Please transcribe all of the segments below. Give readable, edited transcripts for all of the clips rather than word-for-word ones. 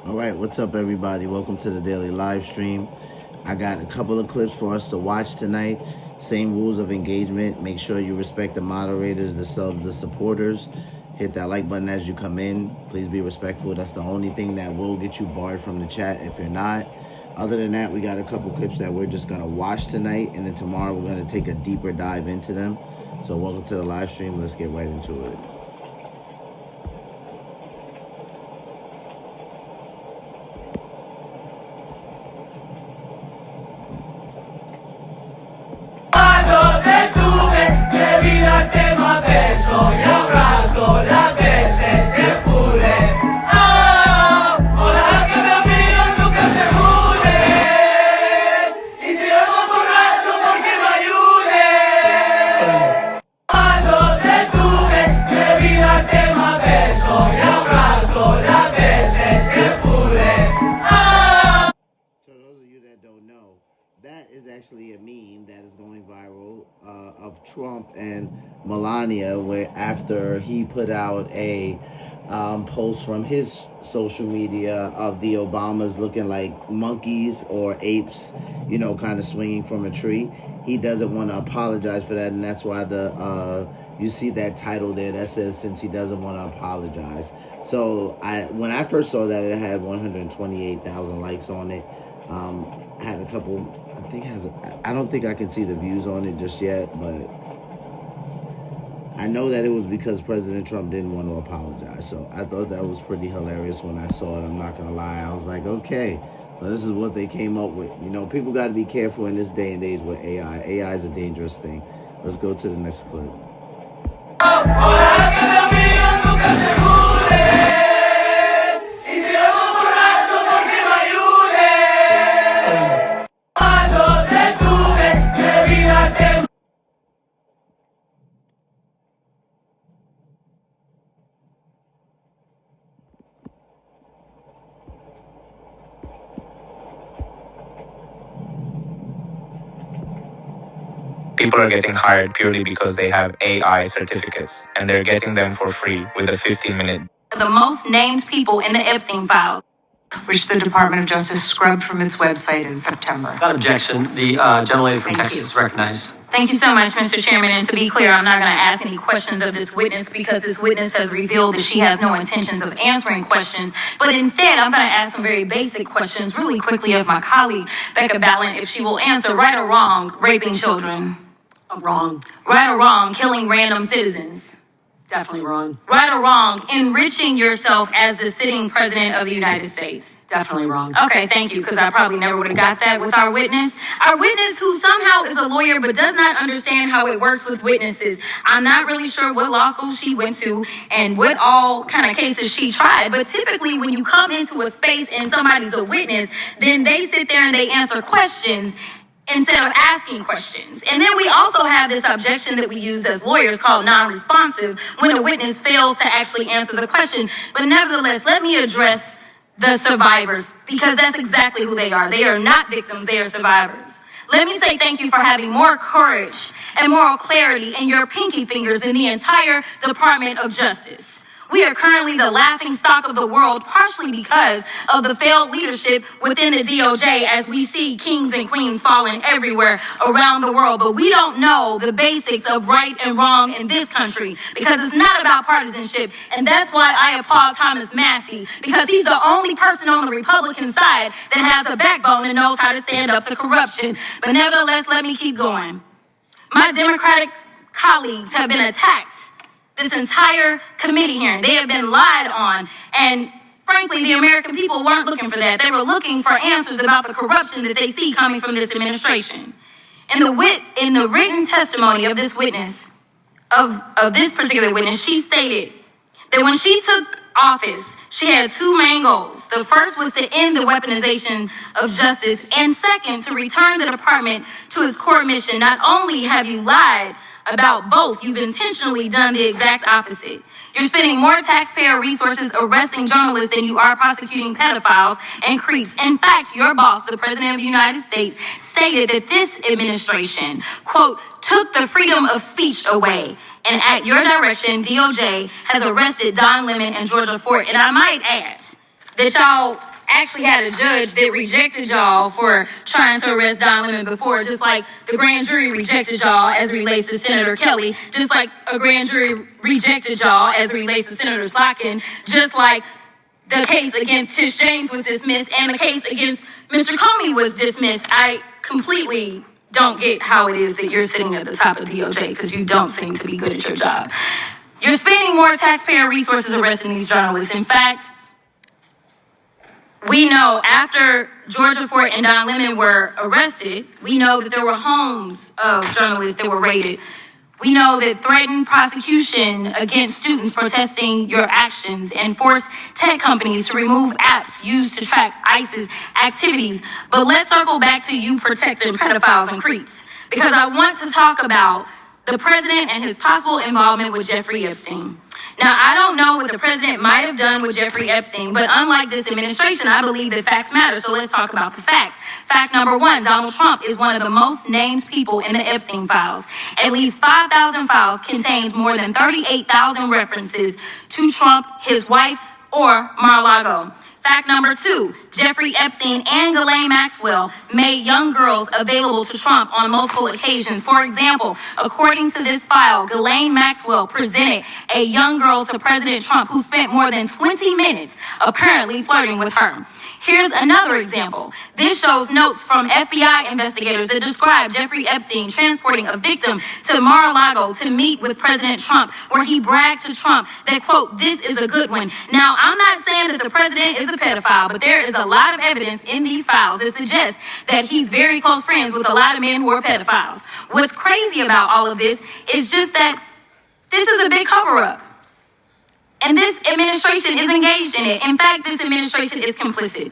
All right, what's up, everybody? Welcome to the daily live stream. I got a couple of clips for us to watch tonight. Same rules of engagement. Make sure you respect the moderators, the subs, the supporters. Hit that like button as you come in. Please be respectful. That's the only thing that will get you barred from the chat if you're not. Other than that, we got a couple clips that we're just going to watch tonight, and then tomorrow we're going to take a deeper dive into them. So welcome to the live stream. Let's get right into it. Actually a meme that is going viral of Trump and Melania, where after he put out a post from his social media of the Obamas looking like monkeys or apes, you know, kind of swinging from a tree. He doesn't want to apologize for that, and that's why you see that title there that says since he doesn't want to apologize. So when I first saw that, it had 128,000 likes on it. Had a couple. I don't think I can see the views on it just yet, but I know that it was because President Trump didn't want to apologize. So I thought that was pretty hilarious when I saw it. I'm not going to lie. I was like, okay, well, this is what they came up with. You know, people got to be careful in this day and age with AI. AI is a dangerous thing. Let's go to the next clip. People are getting hired purely because they have AI certificates, and they're getting them for free with a 15-minute. The most named people in the Epstein files, which the Department of Justice scrubbed from its website in September. Without objection, the gentlelady from Texas is recognized. Thank you so much, Mr. Chairman. And to be clear, I'm not going to ask any questions of this witness because this witness has revealed that she has no intentions of answering questions. But instead, I'm going to ask some very basic questions really quickly of my colleague, Becca Ballant, if she will answer right or wrong, raping children. Wrong. Right or wrong, killing random citizens. Definitely wrong. Right or wrong, enriching yourself as the sitting president of the United States. Definitely wrong. Okay, thank you, because I probably never would have got that with our witness. Our witness who somehow is a lawyer but does not understand how it works with witnesses. I'm not really sure what law school she went to and what all kind of cases she tried, but typically when you come into a space and somebody's a witness, then they sit there and they answer questions instead of asking questions. And then we also have this objection that we use as lawyers called non-responsive when a witness fails to actually answer the question. But nevertheless, let me address the survivors because that's exactly who they are. They are not victims, they are survivors. Let me say thank you for having more courage and moral clarity in your pinky fingers than the entire Department of Justice. We are currently the laughing stock of the world, partially because of the failed leadership within the DOJ as we see kings and queens falling everywhere around the world. But we don't know the basics of right and wrong in this country because it's not about partisanship. And that's why I applaud Thomas Massie, because he's the only person on the Republican side that has a backbone and knows how to stand up to corruption. But nevertheless, let me keep going. My Democratic colleagues have been attacked this entire committee hearing. They have been lied on. And frankly, the American people weren't looking for that. They were looking for answers about the corruption that they see coming from this administration. In the written testimony of this witness, of this particular witness, she stated that when she took office, she had two main goals. The first was to end the weaponization of justice, and second, to return the department to its core mission. Not only have you lied about both, you've intentionally done the exact opposite. You're spending more taxpayer resources arresting journalists than you are prosecuting pedophiles and creeps. In fact, your boss, the President of the United States, stated that this administration, quote, took the freedom of speech away. And at your direction, DOJ has arrested Don Lemon and Georgia Fort. And I might add that y'all actually had a judge that rejected y'all for trying to arrest Don Lemon before, just like the grand jury rejected y'all as it relates to Senator Kelly, just like a grand jury rejected y'all as it relates to Senator Slotkin, just like the case against Tish James was dismissed and the case against Mr. Comey was dismissed. I completely don't get how it is that you're sitting at the top of DOJ because you don't seem to be good at your job. You're spending more taxpayer resources arresting these journalists. In fact, we know after Georgia Fort and Don Lemon were arrested, we know that there were homes of journalists that were raided. We know that threatened prosecution against students protesting your actions and forced tech companies to remove apps used to track ISIS activities. But let's circle back to you protecting pedophiles and creeps, because I want to talk about the president and his possible involvement with Jeffrey Epstein. Now, I don't know what the president might have done with Jeffrey Epstein, but unlike this administration, I believe that facts matter. So let's talk about the facts. Fact number one, Donald Trump is one of the most named people in the Epstein files. At least 5,000 files contains more than 38,000 references to Trump, his wife, or Mar-a-Lago. Fact number two, Jeffrey Epstein and Ghislaine Maxwell made young girls available to Trump on multiple occasions. For example, according to this file, Ghislaine Maxwell presented a young girl to President Trump who spent more than 20 minutes apparently flirting with her. Here's another example. This shows notes from FBI investigators that describe Jeffrey Epstein transporting a victim to Mar-a-Lago to meet with President Trump, where he bragged to Trump that, quote, "this is a good one." Now, I'm not saying that the president is a pedophile, but there is a lot of evidence in these files that suggests that he's very close friends with a lot of men who are pedophiles. What's crazy about all of this is just that this is a big cover-up. And this administration is engaged in it. In fact, this administration is complicit.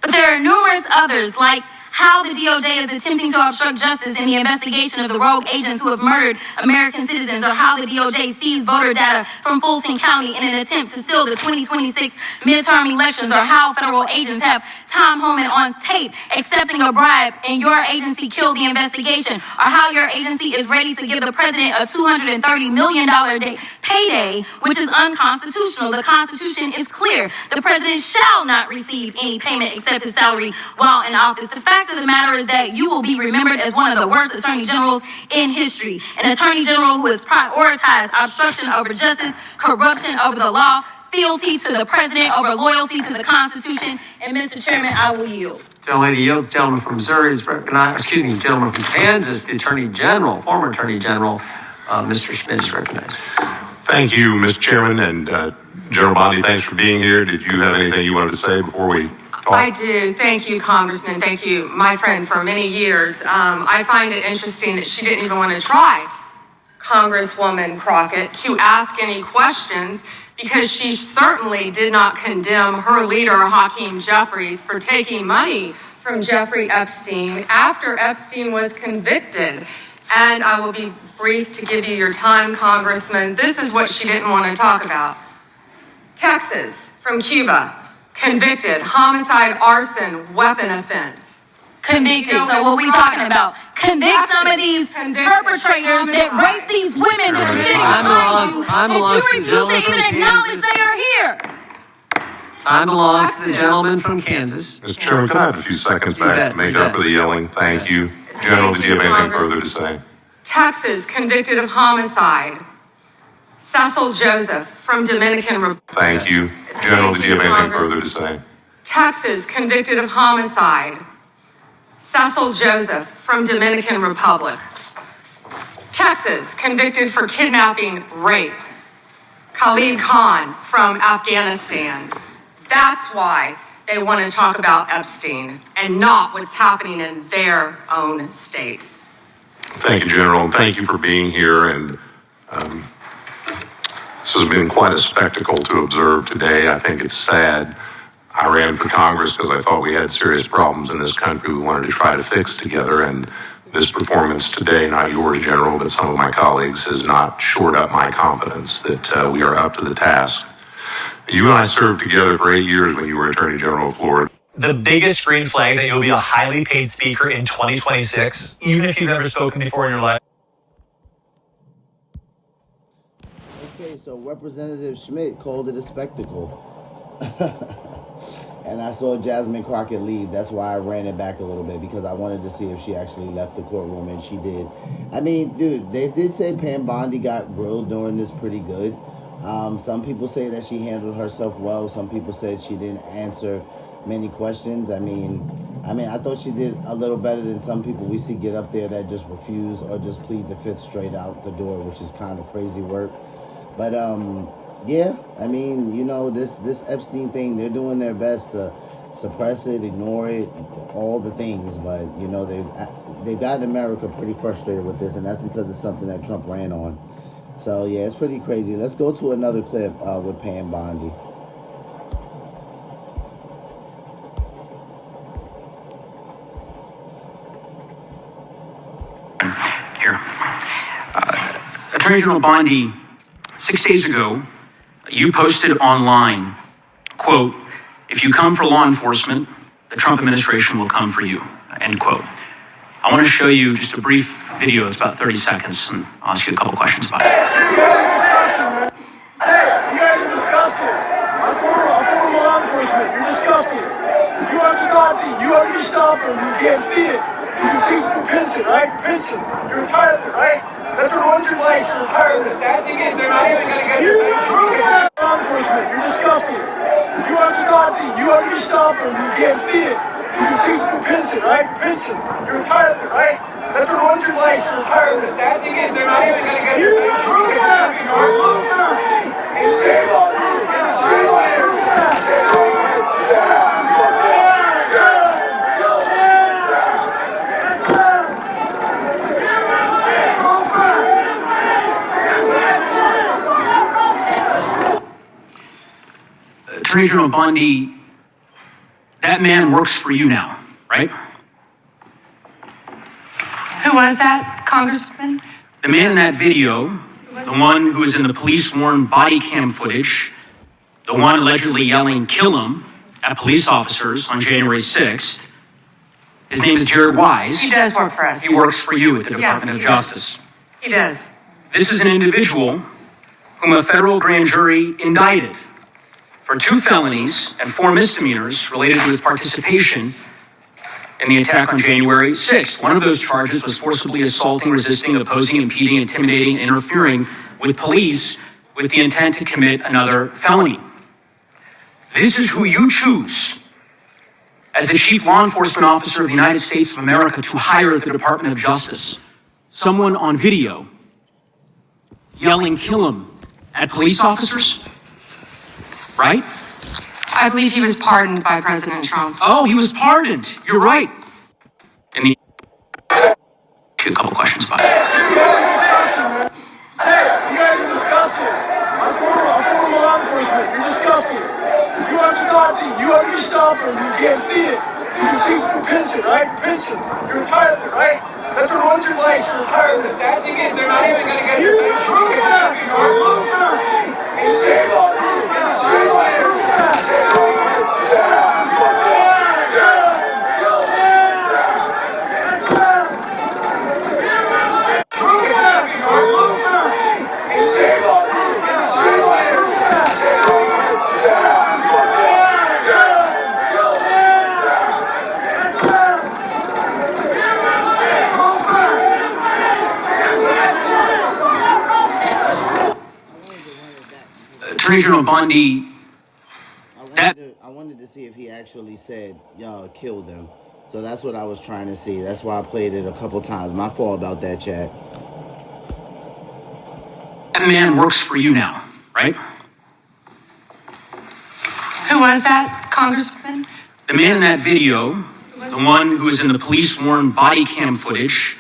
But there are numerous others, like how the DOJ is attempting to obstruct justice in the investigation of the rogue agents who have murdered American citizens, or how the DOJ seized voter data from Fulton County in an attempt to steal the 2026 midterm elections, or how federal agents have Tom Homan on tape accepting a bribe and your agency killed the investigation, or how your agency is ready to give the president a $230 million payday, which is unconstitutional. The Constitution is clear. The president shall not receive any payment except his salary while in office. The fact of the matter is that you will be remembered as one of the worst attorney generals in history. An attorney general who has prioritized obstruction over justice, corruption over the law, fealty to the president over loyalty to the Constitution. And Mr. Chairman, I will yield. Gentlelady yields. Gentleman from Missouri is recognized. Gentleman from Kansas, the Attorney General, former Attorney General, Mr. Schmidt is recognized. Thank you, Mr. Chairman, and General Bondi, thanks for being here. Did you have anything you wanted to say before we talk? I do. Thank you, Congressman. Thank you, my friend, for many years. I find it interesting that she didn't even want to try, Congresswoman Crockett, to ask any questions, because she certainly did not condemn her leader, Hakeem Jeffries, for taking money from Jeffrey Epstein after Epstein was convicted. And I will be brief to give you your time, Congressman. This is what she didn't want to talk about. Texas, from Cuba, convicted, homicide, arson, weapon offense. Convicted. So what we talking about? Convict some of these perpetrators that rape these women that are sitting behind you, and you refuse to even acknowledge they are here. Time belongs to the gentleman from Kansas. Mr. Chairman, can I have a few seconds back to make up for the yelling? Thank you. General, did you have anything further to say? Texas, convicted of homicide, Cecil Joseph from Dominican Republic. Thank you. General, did you have anything further to say? Texas, convicted of homicide, Cecil Joseph from Dominican Republic. Texas, convicted for kidnapping, rape, Khalid Khan from Afghanistan. That's why they want to talk about Epstein and not what's happening in their own states. Thank you, General, and thank you for being here. And this has been quite a spectacle to observe today. I think it's sad. I ran for Congress because I thought we had serious problems in this country we wanted to try to fix together. And this performance today, not yours, General, but some of my colleagues, has not shored up my confidence that we are up to the task. You and I served together for 8 years when you were Attorney General of Florida. The biggest green flag that you'll be a highly paid speaker in 2026, even if you've never spoken before in your life. Okay, so Representative Schmidt called it a spectacle. and I saw Jasmine Crockett leave. That's why I ran it back a little bit, because I wanted to see if she actually left the courtroom, and she did. I mean, dude, they did say Pam Bondi got grilled during this pretty good. Some people say that she handled herself well. Some people said she didn't answer many questions. I mean, I thought she did a little better than some people we see get up there that just refuse or just plead the fifth straight out the door, which is kind of crazy work. But yeah, I mean, you know, this Epstein thing, they're doing their best to suppress it, ignore it, all the things. But you know, they've gotten America pretty frustrated with this, and that's because it's something that Trump ran on. So yeah, it's pretty crazy. Let's go to another clip with Pam Bondi. Attorney General Bondi, 6 days ago, you posted online, quote, "If you come for law enforcement, the Trump administration will come for you," end quote. I want to show you just a brief video. It's about 30 seconds, and I'll ask you a couple questions about it. You guys are disgusting. I'm for law enforcement. You're disgusting. You are the Nazi. You are the Gestapo. You can't see it. You can see some pension, right? Pension. Your retirement, right? That's what runs your life, your retirement. The sad thing is they're not even going to get your pension. Law enforcement. You're disgusting. You are the Nazi. You are the Gestapo. You can't see it. You can see some pension, right? Pension. Your retirement, right? That's what runs your life, your retirement. The sad thing is they're not even going to get your pension. And shame on you. Shame on you. Shame on you. Attorney General Bondi, that man works for you now, right? Who was that, Congressman? The man in that video, the one who was in the police-worn body cam footage, the one allegedly yelling, "Kill him," at police officers on January 6th, his name is Jared Wise. He does work for us. He works for you at the Department of Justice. He does. This is an individual whom a federal grand jury indicted for 2 felonies and 4 misdemeanors related to his participation in the attack on January 6th. One of those charges was forcibly assaulting, resisting, opposing, impeding, intimidating, and interfering with police with the intent to commit another felony. This is who you choose as the chief law enforcement officer of the United States of America to hire at the Department of Justice. Someone on video yelling, "Kill him," at police officers, right? I believe he was pardoned by President Trump. Oh, he was pardoned. You're right. And a couple questions about it. You guys are disgusting. I'm for law enforcement. You're disgusting. You are the Nazi. You are the Gestapo. You can't see it. You can see some pension, right? Pension. Your retirement, right? That's what runs your life, your retirement. The sad thing is they're not even going to get your pension. And shame on you. Shame on you. Shame on you. Attorney General Bondi, I wanted to see if he actually said, "Y'all killed them." So that's what I was trying to see. That's why I played it a couple times. My fault about that, chat. that man works for you now, right? Who was that, Congressman? The man in that video, the one who was in the police-worn body cam footage,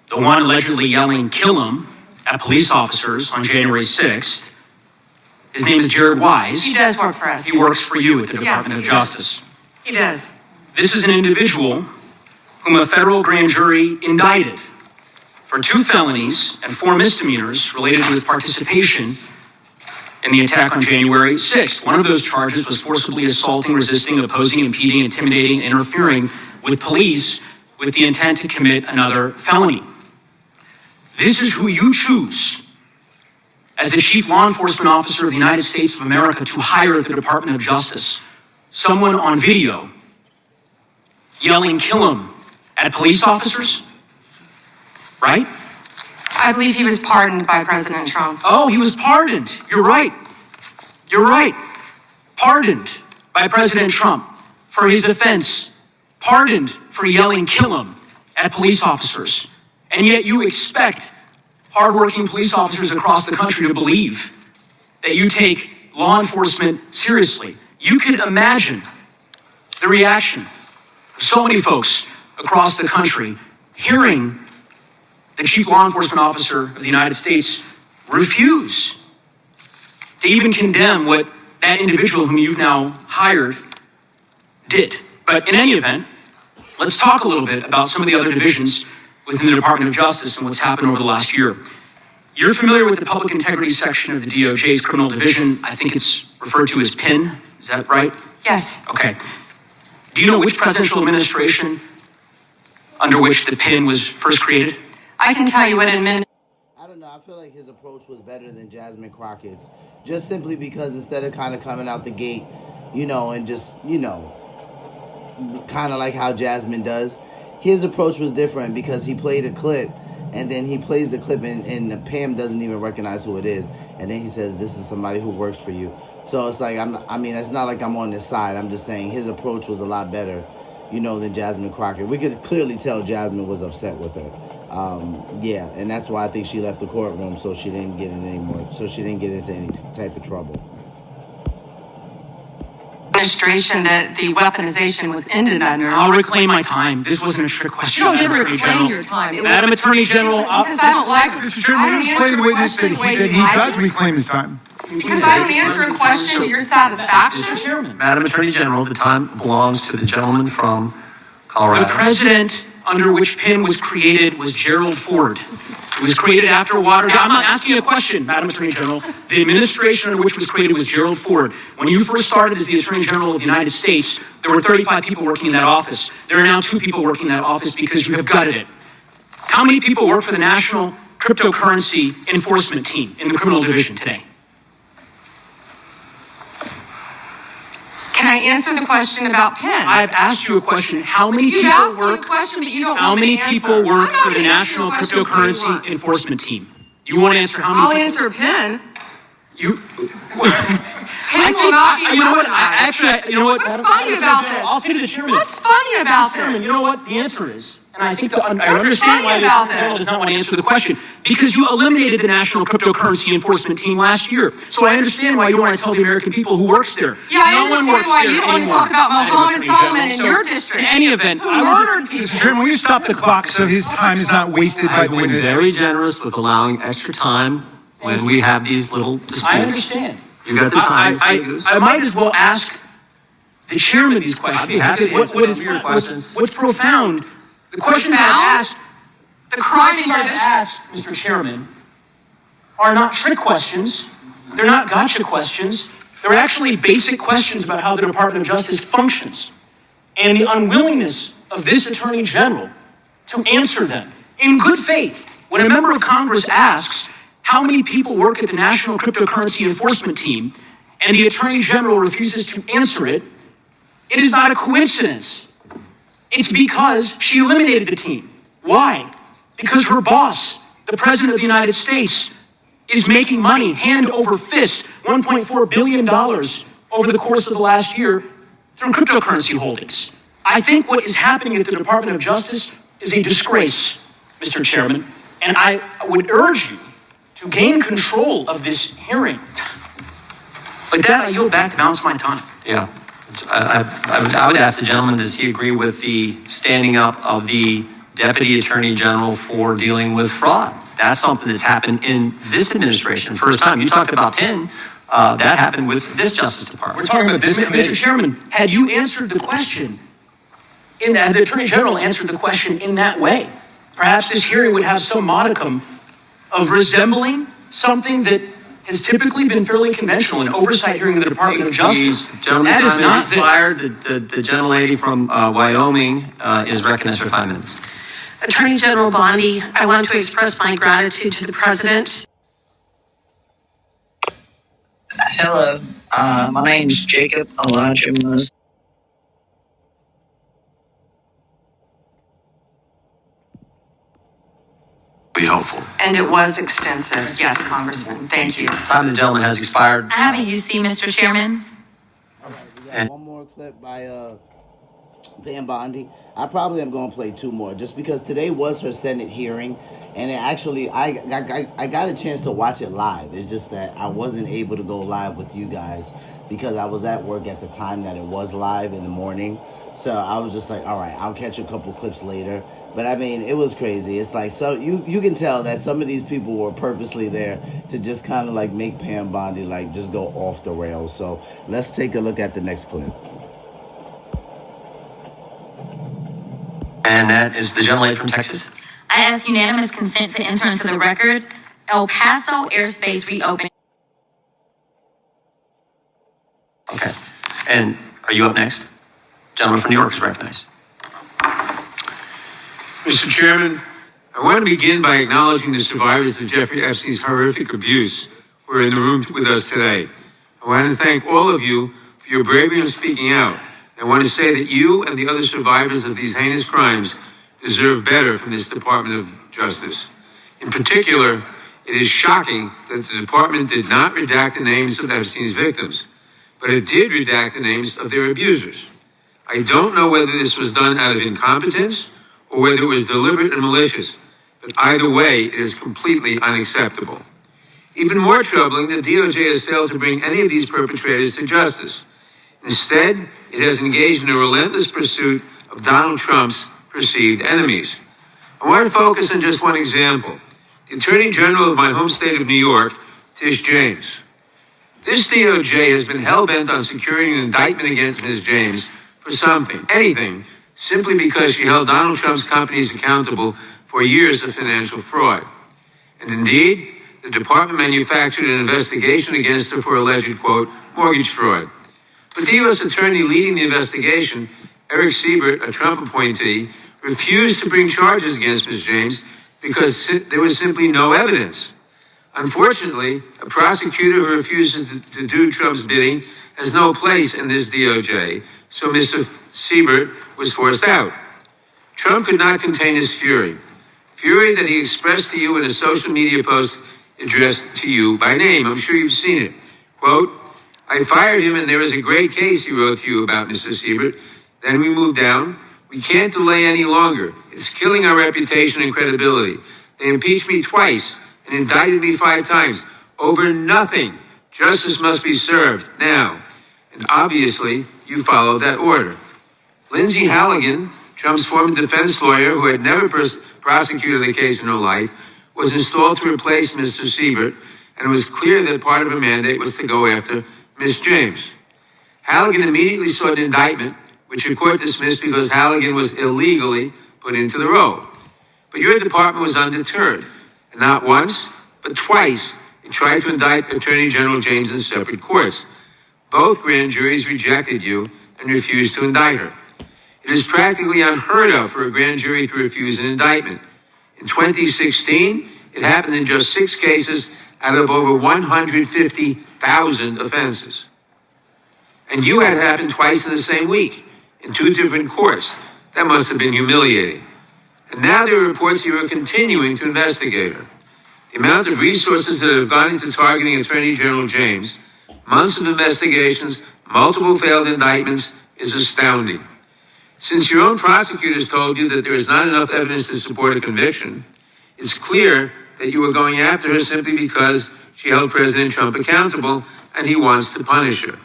the one allegedly yelling, "Kill him," at police officers on January 6th, his name is Jared Wise. He does work for us. He works for you at the Department of Justice. He does. This is an individual whom a federal grand jury indicted for 2 felonies and 4 misdemeanors related to his participation in the attack on January 6th. One of those charges was forcibly assaulting, resisting, opposing, impeding, intimidating, and interfering with police with the intent to commit another felony. This is who you choose as the chief law enforcement officer of the United States of America to hire at the Department of Justice. someone on video yelling "kill him" at police officers, right? I believe he was pardoned by President Trump. Oh, he was pardoned. You're right. You're right. Pardoned by President Trump for his offense. Pardoned for yelling "kill him" at police officers. And yet you expect hardworking police officers across the country to believe that you take law enforcement seriously. You could imagine the reaction of so many folks across the country hearing the chief law enforcement officer of the United States refuse to even condemn what that individual whom you've now hired did. But in any event, let's talk a little bit about some of the other divisions within the Department of Justice and what's happened over the last year. You're familiar with the Public Integrity section of the DOJ's Criminal Division. I think it's referred to as PIN. Is that right? Yes. Okay. Do you know which presidential administration under which the PIN was first created? I can tell you what in minutes. I don't know. I feel like his approach was better than Jasmine Crockett's, just simply because instead of kind of coming out the gate, and just, kind of like how Jasmine does, his approach was different because he played a clip, and then he plays the clip, and Pam doesn't even recognize who it is, and then he says, "This is somebody who works for you." So it's like, it's not like I'm on this side. I'm just saying his approach was a lot better, than Jasmine Crockett. We could clearly tell Jasmine was upset with her. And that's why I think she left the courtroom, so she didn't get into any type of trouble. Administration that the weaponization was ended under. I'll reclaim my time. This wasn't a trick question. You don't get to reclaim your time. Madam Attorney General, because I don't like it. Mr. Chairman, you explain the witness that he does reclaim his time. Because I don't answer a question to your satisfaction. Madam Attorney General, the time belongs to the gentleman from Colorado. The president under which PIN was created was Gerald Ford. It was created after Watergate. I'm not asking a question, Madam Attorney General. The administration under which it was created was Gerald Ford. When you first started as the Attorney General of the United States, there were 35 people working in that office. There are now 2 people working in that office because you have gutted it. How many people work for the National Cryptocurrency Enforcement Team in the Criminal Division today? Can I answer the question about PIN? I've asked you a question. How many people work? How many people work for the National Cryptocurrency Enforcement Team? You want to answer how many? I'll answer PIN. You. PIN will not be. You know what? You know what? What's funny about this? I'll say to the chairman. What's funny about this? Chairman, you know what the answer is? And I think I understand why the General does not want to answer the question. Because you eliminated the National Cryptocurrency Enforcement Team last year. So I understand why you don't want to tell the American people who works there. Yeah, I understand why you don't want to talk about Mohammed Solomon in your district. In any event, who murdered people. Mr. Chairman, will you stop the clock so his time is not wasted by the witness? I'm very generous with allowing extra time when we have these little disputes. I understand. You got the time. I might as well ask the chairman these questions. I'd be happy to answer your questions. What's profound? The questions I've asked, Mr. Chairman, are not trick questions. They're not gotcha questions. They're actually basic questions about how the Department of Justice functions and the unwillingness of this Attorney General to answer them in good faith. When a member of Congress asks how many people work at the National Cryptocurrency Enforcement Team and the Attorney General refuses to answer it, it is not a coincidence. It's because she eliminated the team. Why? Because her boss, the President of the United States, is making money hand over fist, $1.4 billion over the course of the last year through cryptocurrency holdings. I think what is happening at the Department of Justice is a disgrace, Mr. Chairman, and I would urge you to gain control of this hearing. With that, I yield back to balance my time. Yeah. I would ask the gentleman, does he agree with the standing up of the Deputy Attorney General for dealing with fraud? That's something that's happened in this administration. First time. You talked about PIN. That happened with this Justice Department. We're talking about this committee. Mr. Chairman, had you answered the question, had the Attorney General answered the question in that way, perhaps this hearing would have some modicum of resembling something that has typically been fairly conventional in oversight hearing in the Department of Justice. That is not expired. The gentlelady from Wyoming is recognized for 5 minutes. Attorney General Bondi, I want to express my gratitude to the President. Hello, my name is Jacob Elijah Musk. be helpful. And it was extensive. Yes, Congressman. Thank you. Time of the gentleman has expired. I have a UC, Mr. Chairman. We got one more clip by Pam Bondi. I probably am going to play two more just because today was her Senate hearing, and it actually I got a chance to watch it live. It's just that I wasn't able to go live with you guys because I was at work at the time that it was live in the morning. So I was just like, all right, I'll catch a couple clips later. But I mean, it was crazy. It's like, so you can tell that some of these people were purposely there to just kind of like make Pam Bondi like just go off the rails. So let's take a look at the next clip. And that is the gentlelady from Texas. I ask unanimous consent to enter into the record El Paso airspace reopening. Okay. And are you up next? Gentleman from New York is recognized. Mr. Chairman, I want to begin by acknowledging the survivors of Jeffrey Epstein's horrific abuse who are in the room with us today. I want to thank all of you for your bravery in speaking out. I want to say that you and the other survivors of these heinous crimes deserve better from this Department of Justice. In particular, it is shocking that the department did not redact the names of Epstein's victims, but it did redact the names of their abusers. I don't know whether this was done out of incompetence or whether it was deliberate and malicious, but either way, it is completely unacceptable. Even more troubling, the DOJ has failed to bring any of these perpetrators to justice. Instead, it has engaged in a relentless pursuit of Donald Trump's perceived enemies. I want to focus on just one example. The Attorney General of my home state of New York, Tish James. This DOJ has been hell-bent on securing an indictment against Ms. James for something, anything, simply because she held Donald Trump's companies accountable for years of financial fraud. And indeed, the department manufactured an investigation against her for alleged, quote, mortgage fraud. But the U.S. attorney leading the investigation, Eric Siebert, a Trump appointee, refused to bring charges against Ms. James because there was simply no evidence. Unfortunately, a prosecutor who refuses to do Trump's bidding has no place in this DOJ, so Mr. Siebert was forced out. Trump could not contain his fury that he expressed to you in a social media post addressed to you by name. I'm sure you've seen it. Quote, I fired him and there is a great case, he wrote to you about, Mr. Siebert. Then we moved down. We can't delay any longer. It's killing our reputation and credibility. They impeached me twice and indicted me 5 times over nothing. Justice must be served now. And obviously, you followed that order. Lindsay Halligan, Trump's former defense lawyer who had never prosecuted a case in her life, was installed to replace Mr. Siebert, and it was clear that part of her mandate was to go after Ms. James. Halligan immediately sought an indictment, which the court dismissed because Halligan was illegally put into the role. But your department was undeterred. And not once, but twice, it tried to indict Attorney General James in separate courts. Both grand juries rejected you and refused to indict her. It is practically unheard of for a grand jury to refuse an indictment. In 2016, it happened in just 6 cases out of over 150,000 offenses. And you had it happen twice in the same week, in 2 different courts. That must have been humiliating. And now there are reports you are continuing to investigate her. The amount of resources that have gone into targeting Attorney General James, months of investigations, multiple failed indictments, is astounding. Since your own prosecutors told you that there is not enough evidence to support a conviction, it's clear that you were going after her simply because she held President Trump accountable and he wants to punish her.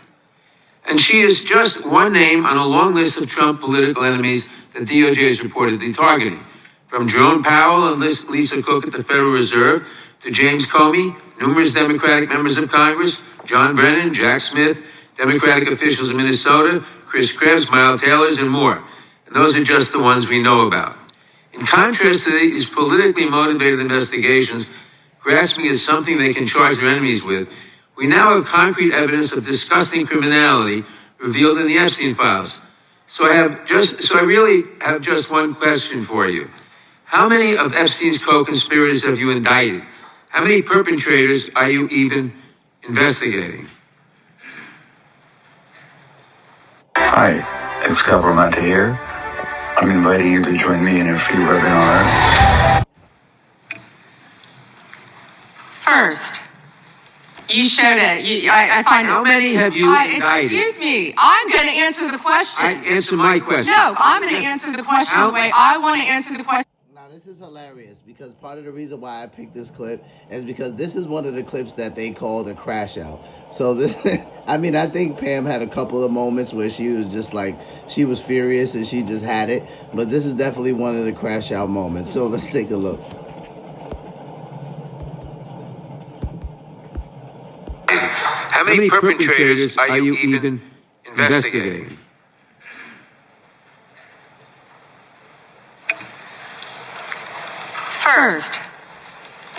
And she is just one name on a long list of Trump political enemies that DOJ is reportedly targeting. From Jerome Powell and Lisa Cook at the Federal Reserve to James Comey, numerous Democratic members of Congress, John Brennan, Jack Smith, Democratic officials in Minnesota, Chris Krebs, Miles Taylors, and more. And those are just the ones we know about. In contrast to these politically motivated investigations, grasping at something they can charge their enemies with, we now have concrete evidence of disgusting criminality revealed in the Epstein files. So I really have just one question for you. How many of Epstein's co-conspirators have you indicted? How many perpetrators are you even investigating? Hi, it's Cabromante here. I'm inviting you to join me in a free webinar. First, you showed it. I find How many have you indicted? Excuse me. I'm going to answer the question. Answer my question. No, I'm going to answer the question the way I want to answer the question. Now, this is hilarious because part of the reason why I picked this clip is because this is one of the clips that they called a crash out. So this, I mean, I think Pam had a couple of moments where she was just like, she was furious and she just had it. But this is definitely one of the crash out moments. So let's take a look. How many perpetrators are you even investigating? First,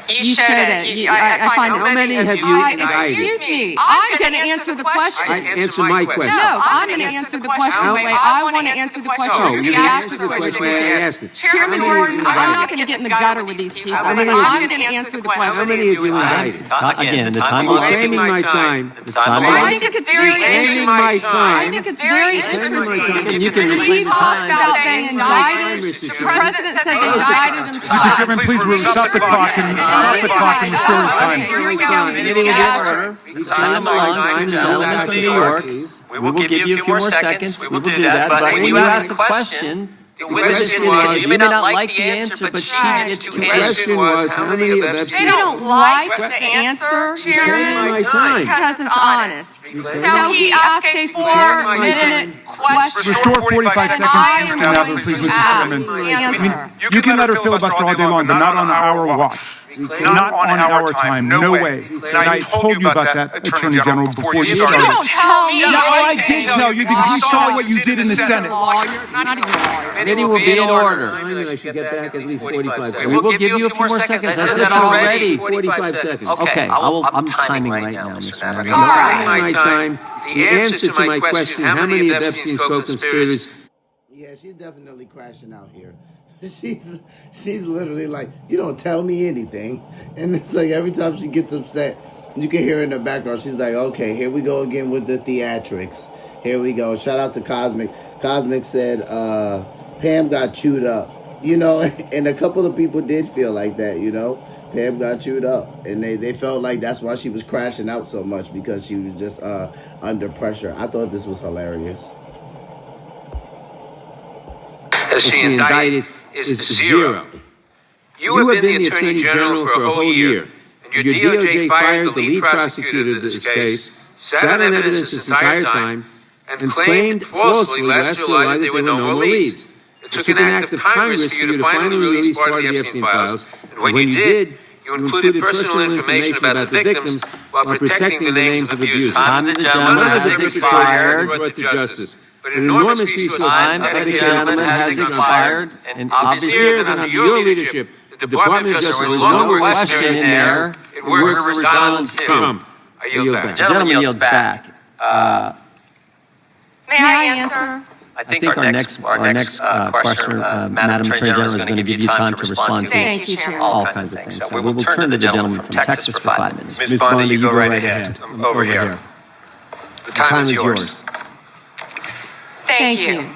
you showed it. I find How many have you indicted? Excuse me. I'm going to answer the question. Answer my question. No, I'm going to answer the question the way I want to answer the question. No, you answer the question the way I asked it. Chairman Jordan, I'm not going to get in the gutter with these people. I'm going to answer the question. How many have you indicted? Again, the time You're saving my time. I think it's very Saving my interesting. time. I think it's very interesting. You can He reclaim the talks time. about they indicted. The president said they indicted him Mr. twice. Chairman, please stop the clock and restore his time. Here we go. Time belongs to the gentleman from New York. We will give you a few more seconds. We will do that. But when you ask a question, you may not like the answer, but she gets to The question was, how many of Epstein's... They don't like the answer, Chairman, my time. because it's honest. So he asked a 4-minute question. Restore 45 seconds, Mr. Nadler, please, Mr. Chairman. Answer. You can let her filibuster all day long, but not on our watch. Not on our time. No way. And I told you about that, Attorney General, before you You started. don't tell me. No, I did tell you because we saw what you did in the Senate. Not even a lawyer. Committee will be in order. I should get back at least 45 seconds. We will give you a few more seconds. I said that already. 45 seconds. Okay, I'm timing right now, Mr. Nadler. All right. My time. The answer to my question, how many of Epstein's co-conspirators... Yeah, she's definitely crashing out here. She's literally like, you don't tell me anything. And it's like every time she gets upset, you can hear in the background, she's like, okay, here we go again with the theatrics. Here we go. Shout out to Cosmic. Cosmic said, Pam got chewed up. You know, and a couple of people did feel like that, you know. Pam got chewed up. And they felt like that's why she was crashing out so much, because she was just under pressure. I thought this was hilarious. As she indicted is zero. You have been the Attorney General for a whole year, and your DOJ fired the lead prosecutor of this case, sat on evidence this entire time, and claimed falsely last July that there were no more leads. It took an act of Congress for you to finally release part of the Epstein files, and when you did, you included personal information about the victims while protecting the names of abusers. Time of the gentleman has expired. Brought to justice. But enormous resources Time of the gentleman has expired. And obviously, clear that under your leadership, the Department of Justice there's was no no more question in there. It works for Donald Trump. I yield back. Gentleman yields back. May I answer? I think our next questioner, Madam Attorney General, is going to give you time to respond to Thank you, Chairman. all kinds of things. So we will turn to the gentleman from Texas for 5 minutes. Ms. Bondi, you go right ahead. Over here. The time is yours. Thank you.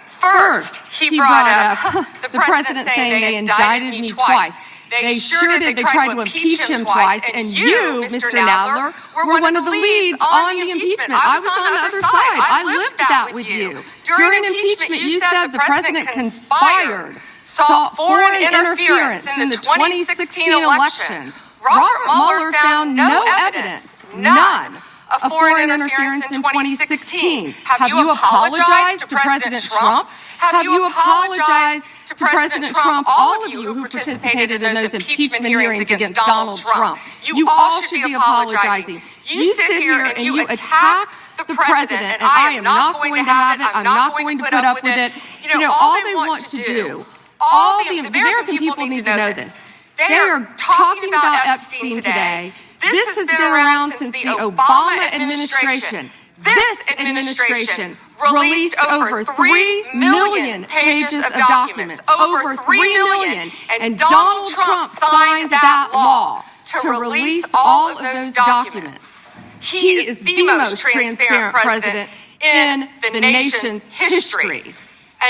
First, he brought up the president saying they indicted me twice. They sure did. They tried to impeach him twice. And you, Mr. Nadler, were one of the leads on the impeachment. I was on the other side. I lived that with you. During impeachment, you said the president conspired, sought foreign interference in the 2016 election. Robert Mueller found no evidence, none, of foreign interference in 2016. Have you apologized to President Trump? Have you apologized to President Trump, all of you who participated in those impeachment hearings against Donald Trump? You all should be apologizing. You sit here and you attack the president, and I am not going to have it. I'm not going to put up with it. You know, all they want to do, all the American people need to know this. They are talking about Epstein today. This has been around since the Obama administration. This administration released over 3 million pages of documents, over 3 million, and Donald Trump signed that law to release all of those documents. He is the most transparent president in the nation's history.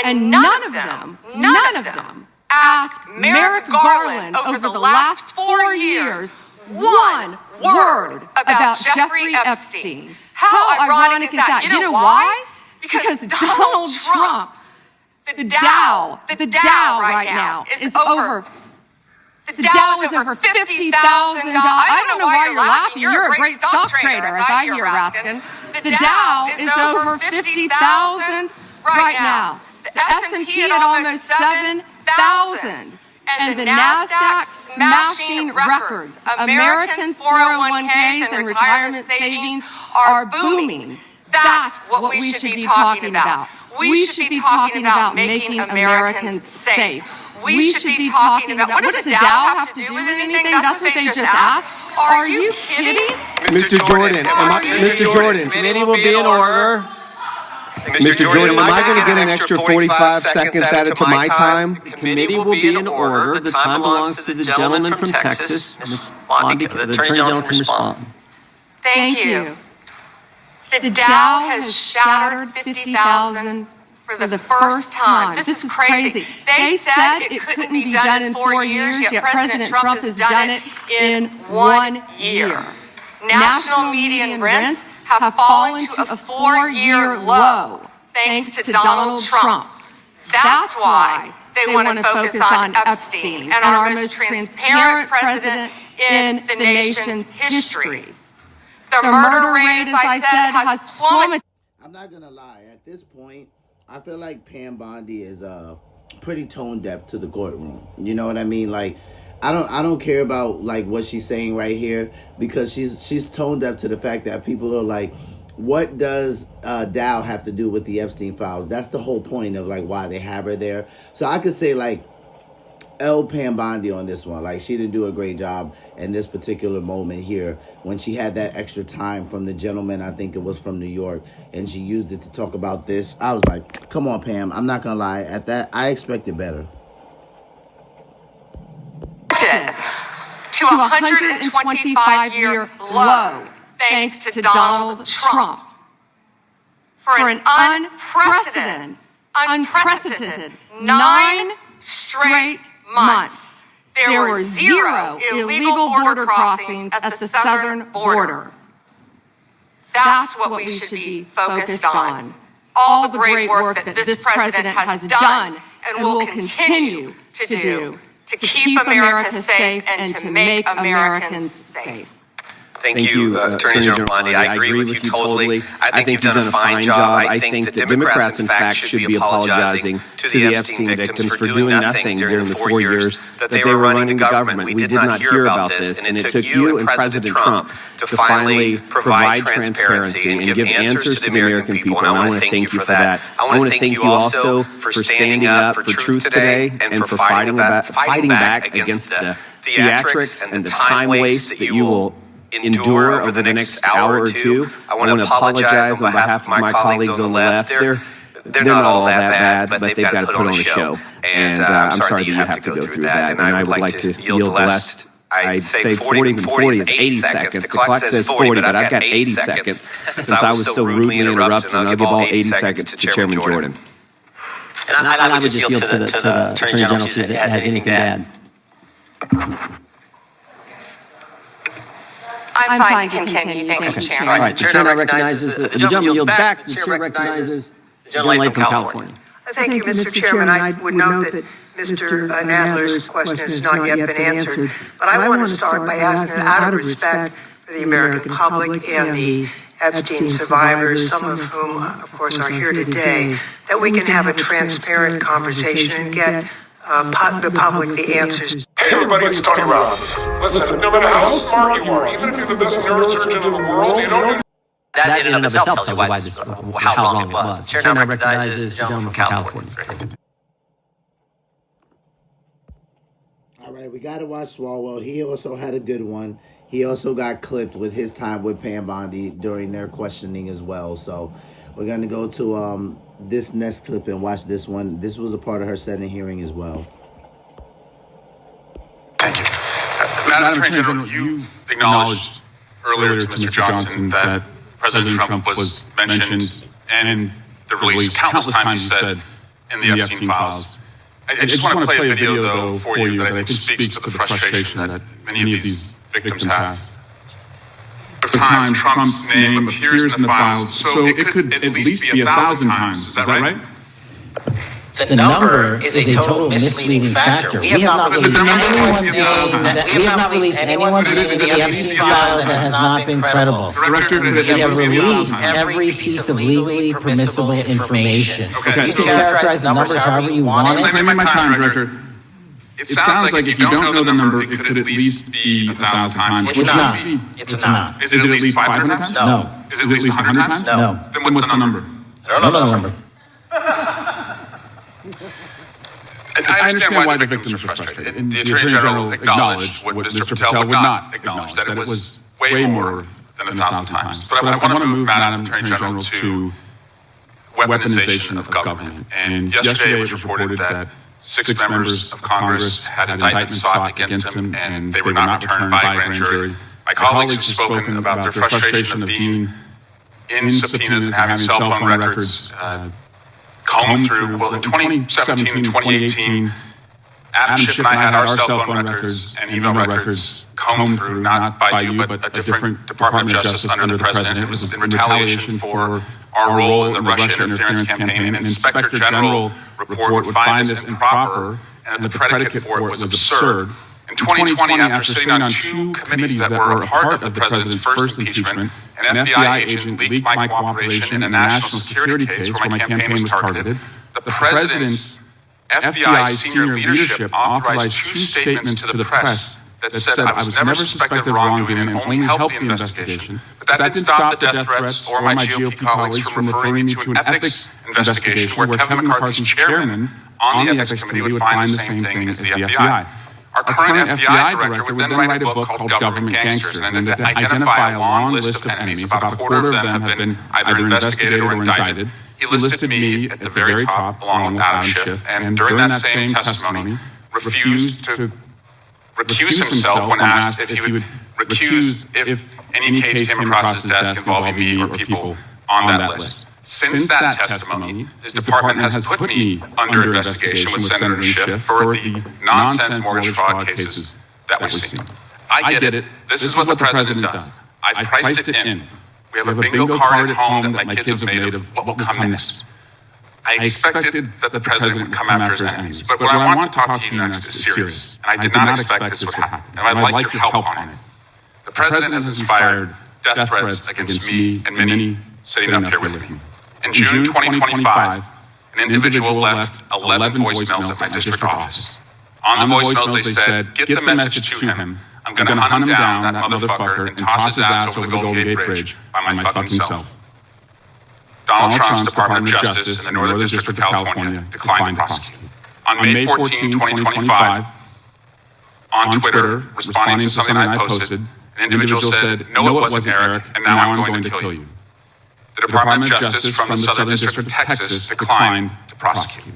And none of them asked Merrick Garland over the last 4 years one word about Jeffrey Epstein. How ironic is that? You know why? Because Donald Trump, the Dow right now is over. The Dow is over $50,000. I don't know why you're laughing. You're a great stock trader, as I hear, Raskin. The Dow is over 50,000 right now. The S&P at almost 7,000. And the NASDAQ smashing records. Americans' 401ks and retirement savings are booming. That's what we should be talking about. We should be talking about making Americans safe. We should be talking about, what does the Dow have to do with anything? That's what they just asked. Are you kidding? Mr. Jordan, Committee will be in order. Mr. Jordan, am I going to get an extra 45 seconds added to my time? The committee will be in order. The time belongs to the gentleman from Texas. Ms. Bondi, the Attorney General can respond. Thank you. The Dow has shattered 50,000 for the first time. This is crazy. They said it couldn't be done in 4 years, yet President Trump has done it in 1 year. National median rents have fallen to a 4-year low thanks to Donald Trump. That's why they want to focus on Epstein and our most transparent president in the nation's history. The murder rate, as I said, has plummeted. I'm not gonna lie. At this point, I feel like Pam Bondi is pretty tone deaf to the courtroom. You know what I mean? Like, I don't care about like what she's saying right here, because she's tone deaf to the fact that people are like, what does Dow have to do with the Epstein files? That's the whole point of like why they have her there. So I could say like Pam Bondi on this one. Like, she didn't do a great job in this particular moment here when she had that extra time from the gentleman, I think it was from New York, and she used it to talk about this. I was like, come on, Pam. I'm not gonna lie. At that, I expected better. To a 125-year low thanks to Donald Trump. For an unprecedented 9 straight months, there were 0 illegal border crossings at the southern border. That's what we should be focused on. All the great work that this president has done and will continue to do to keep America safe and to make Americans safe. Thank you, Attorney General Bondi. I agree with you totally. I think you've done a fine job. I think that Democrats, in fact, should be apologizing to the Epstein victims for doing nothing during the 4 years that they were running the government. We did not hear about this, and it took you and President Trump to finally provide transparency and give answers to the American people, and I want to thank you for that. I want to thank you also for standing up for truth today and for fighting back against the theatrics and the time waste that you will endure over the next hour or two. I want to apologize on behalf of my colleagues on the left. They're not all that bad, but they've got to put on a show. And I'm sorry that you have to go through that. And I would like to yield the last, I'd say 40 is 80 seconds. The clock says 40, but I've got 80 seconds since I was so rudely interrupted. And I'll give all 80 seconds to Chairman Jordan. And I would just yield to the Attorney General if he has anything to add. I'm fine to continue. Thank you, Chairman. All right, the Chair now recognizes, the gentleman yields back, the Chair recognizes the gentleman from California. Thank you, Mr. Chairman. I would note that Mr. Nadler's question has not yet been answered, but I want to start by asking, out of respect for the American public and the Epstein survivors, some of whom, of course, are here today, that we can have a transparent conversation and get the public the answers. Hey everybody, it's Tony Robbins. Listen, no matter how smart you are, even if you're the best neurosurgeon in the world, you don't... That in and of itself tells you how wrong it was. Chair now recognizes the gentleman from California. All right, we got to watch Swalwell. He also had a good one. He also got clipped with his time with Pam Bondi during their questioning as well. So we're going to go to this next clip and watch this one. This was a part of her Senate hearing as well. Thank you. Madam Attorney General, you acknowledged earlier to Mr. Johnson that President Trump was mentioned and the release countless times, you said, in the Epstein files. I just want to play a video, though, for you that I think speaks to the frustration that many of these victims have. Of times, Trump's name appears in the files, so it could at least be 1,000 times. Is that right? The number is a total misleading factor. We have not released anyone's name in the FCC files that has not been credible. We have released every piece of legally permissible information. You can characterize the numbers however you want it. Claiming my time, Director. It sounds like if you don't know the number, it could at least be 1,000 times. It's not. It's not. Is it at least 500 times? No. Is it at least 100 times? No. Then what's the number? I don't know the number. I understand why the victims are frustrated. And the Attorney General acknowledged what Mr. Patel would not acknowledge, that it was way more than 1,000 times. But I want to move, Madam Attorney General, to weaponization of government. And yesterday it was reported that 6 members of Congress had indictments sought against him, and they were not returned by a grand jury. My colleagues have spoken about their frustration of being in subpoenas and having cell phone records combed through. Well, in 2017 and 2018, Adam Schiff and I had our cell phone records and email records combed through, not by you, but a different Department of Justice under the President. It was in retaliation for our role in the Russia interference campaign. An Inspector General report would find this improper and that the predicate for it was absurd. In 2020, after sitting on 2 committees that were a part of the President's first impeachment, an FBI agent leaked my cooperation in a national security case where my campaign was targeted. The President's FBI senior leadership authorized 2 statements to the press that said I was never suspected of wrongdoing and only helped the investigation. But that didn't stop the death threats or my GOP colleagues from referring me to an ethics investigation where Kevin McCarthy's chairman on the ethics committee would find the same thing as the FBI. Our current FBI director would then write a book called Government Gangsters and identify a long list of enemies. About a quarter of them have been either investigated or indicted. He listed me at the very top, along with Adam Schiff, and during that same testimony, refused to recuse himself when asked if he would recuse if any case came across his desk involving me or people on that list. Since that testimony, his department has put me under investigation with Senator Schiff for the nonsense mortgage fraud cases that we've seen. I get it. This is what the President does. I've priced it in. We have a bingo card at home that my kids have made of what will come next. I expected that the President would come after his enemies, but what I want to talk to you next is serious, and I did not expect this would happen, and I'd like your help on it. The President has inspired death threats against me and many sitting up here with me. In June 2025, an individual left 11 voicemails at my district office. On the voicemails, they said, "Get the message to him. I'm going to hunt him down, that motherfucker, and toss his ass over the Golden Gate Bridge by my fucking self." Donald Trump's Department of Justice in the Northern District of California declined to prosecute. On May 14, 2025, on Twitter, responding to something I posted, an individual said, "No, it wasn't Eric, and now I'm going to kill you." The Department of Justice from the Southern District of Texas declined to prosecute.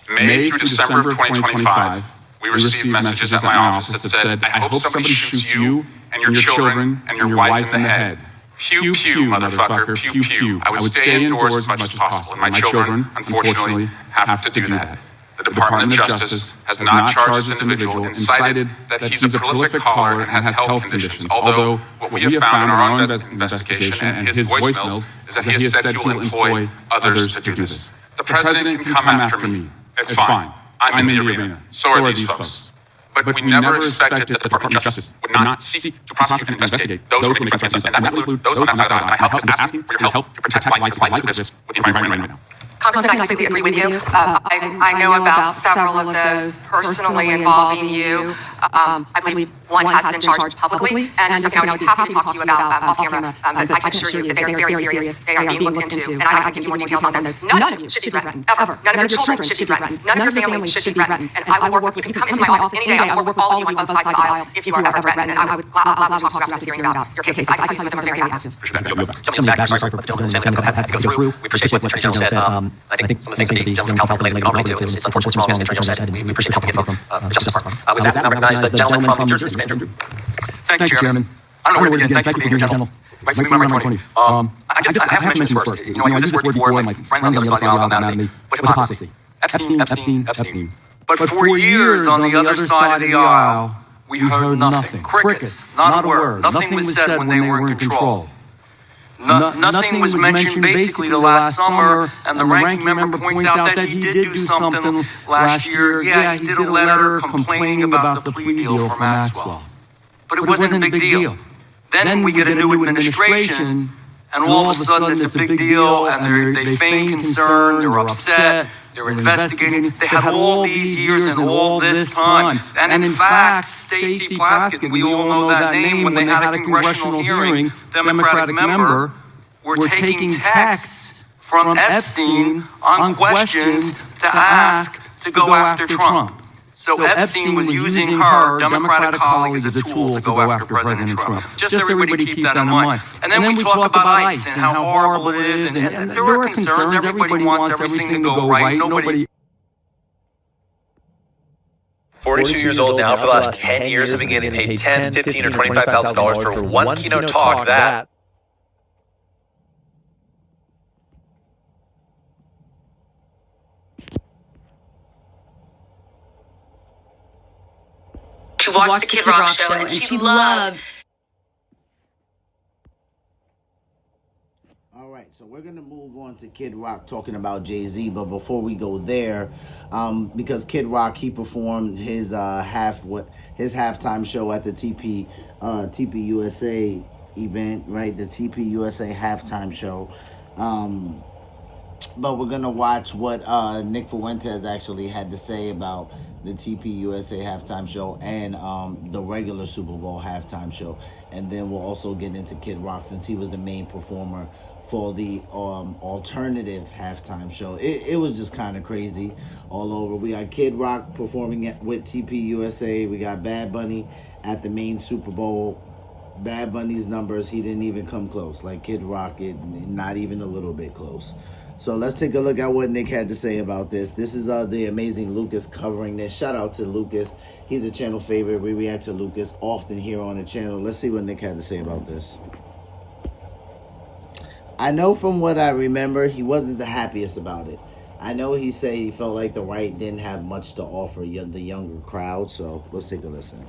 May through December of 2025, we received messages at my office that said, "I hope somebody shoots you and your children and your wife in the head. Pew, pew, motherfucker, pew, pew." I would stay indoors as much as possible, and my children, unfortunately, have to do that. The Department of Justice has not charged this individual and cited that he's a prolific caller and has health conditions, although what we have found in our own investigation and his voicemails is that he has said he will employ others to do this. The President can come after me. It's fine. I'm in the arena. So are these folks. But we never expected that the Department of Justice would not seek to prosecute and investigate those who make sense. That would include those on that side. I'm asking for your help to protect life at risk with the environment right now. Congressman, I completely agree with you. I know about several of those personally involving you. I believe one has been charged publicly, and something I would be happy to talk to you about off camera. I can assure you that they're very serious. They are being looked into, and I can give you more details on those. None of you should be threatened, ever. None of your children should be threatened. None of your families should be threatened. And I will work, you can come into my office any day. I will work with all of you on both sides of the aisle if you are ever threatened, and I would gladly talk to you after this hearing about your cases. I can see some are very active. Sorry for the gentleman's name. I'm happy to go through. We appreciate what the Attorney General said. I think some of the things that the gentleman from California related already to. It's unfortunate small as the Attorney General said. We appreciate helping it from the Justice Department. With that, I recognize the gentleman from New Jersey, Mr. Andrew. Thank you, Chairman. I don't know where to begin. Thank you for being here, General. Right, number 20. I have to mention this first. I use this word before, my friends on the other side of the aisle got mad at me, but hypocrisy. Epstein. But for years on the other side of the aisle, We heard nothing. Crickets. Not a word. Nothing was said when they were in control. Nothing was mentioned basically the last summer, and the ranking member points out that he did do something last year. Yeah, he did a letter complaining about the plea deal for Maxwell. But it wasn't a big deal. Then we get a new administration, and all of a sudden it's a big deal, and they feign concern, they're upset, they're investigating. They had all these years and all this time. And in fact, Stacey Plaskett, we all know that name, when they had a congressional hearing, Democratic member, were taking texts from Epstein on questions to ask to go after Trump. So Epstein was using her Democratic colleague as a tool to go after President Trump. Just everybody keep that in mind. And then we talk about ICE and how horrible it is. And there are concerns. Everybody wants everything to go right. Nobody. 42 years old now. For the last 10 years have been getting paid $10,000, $15,000, or $25,000 for one keynote talk. That. She watched the Kid Rock show and she loved. All right, so we're gonna move on to Kid Rock talking about Jay-Z, but before we go there, because Kid Rock, he performed his halftime show at the TP USA event, right? The TP USA halftime show. But we're gonna watch what Nick Fuentes actually had to say about the TP USA halftime show and the regular Super Bowl halftime show, and then we'll also get into Kid Rock since he was the main performer for the alternative halftime show. It was just kind of crazy all over. We got Kid Rock performing with TP USA. We got Bad Bunny at the main Super Bowl. Bad Bunny's numbers, he didn't even come close. Like Kid Rock, not even a little bit close. So let's take a look at what Nick had to say about this. This is the amazing Lucas covering this. Shout out to Lucas. He's a channel favorite. We react to Lucas often here on the channel. Let's see what Nick had to say about this. I know from what I remember, he wasn't the happiest about it. I know he said he felt like the right didn't have much to offer the younger crowd. So let's take a listen.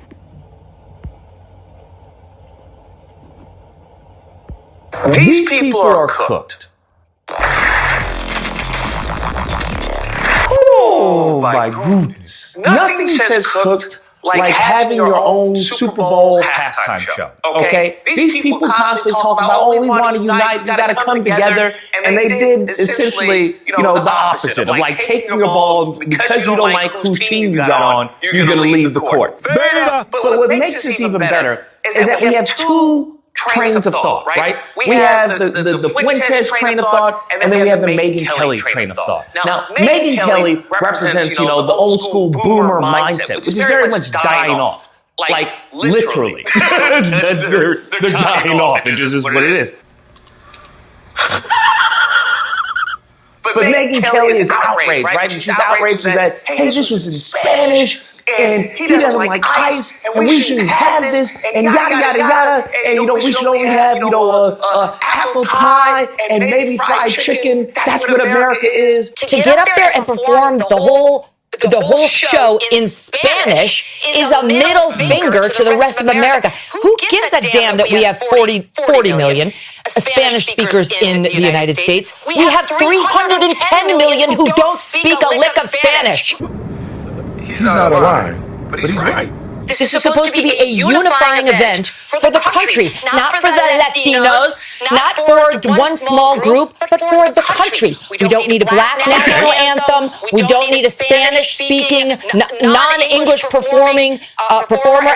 These people are cooked. Oh my goodness. Nothing says cooked like having your own Super Bowl halftime show. Okay? These people constantly talk about, oh, we want to unite, we got to come together. And they did essentially, the opposite of like taking your ball because you don't like whose team you got on, you're going to leave the court. But what makes this even better is that we have two trains of thought, right? We have the Fuentes train of thought, and then we have the Megyn Kelly train of thought. Now, Megyn Kelly represents, the old school boomer mindset, which is very much dying off. Like literally. they're dying off. It just is what it is. But Megyn Kelly is outraged, right? And she's outraged that, hey, this was in Spanish, and he doesn't like ICE, and we shouldn't have this, and yada, yada, yada, and, we should only have, apple pie and maybe fried chicken. That's what America is. To get up there and perform the whole show in Spanish is a middle finger to the rest of America. Who gives a damn that we have 40 million Spanish speakers in the United States? We have 310 million who don't speak a lick of Spanish. He's out of line, but he's right. This is supposed to be a unifying event for the country, not for the Latinos, not for one small group, but for the country. We don't need a black national anthem. We don't need a Spanish-speaking, non-English performer,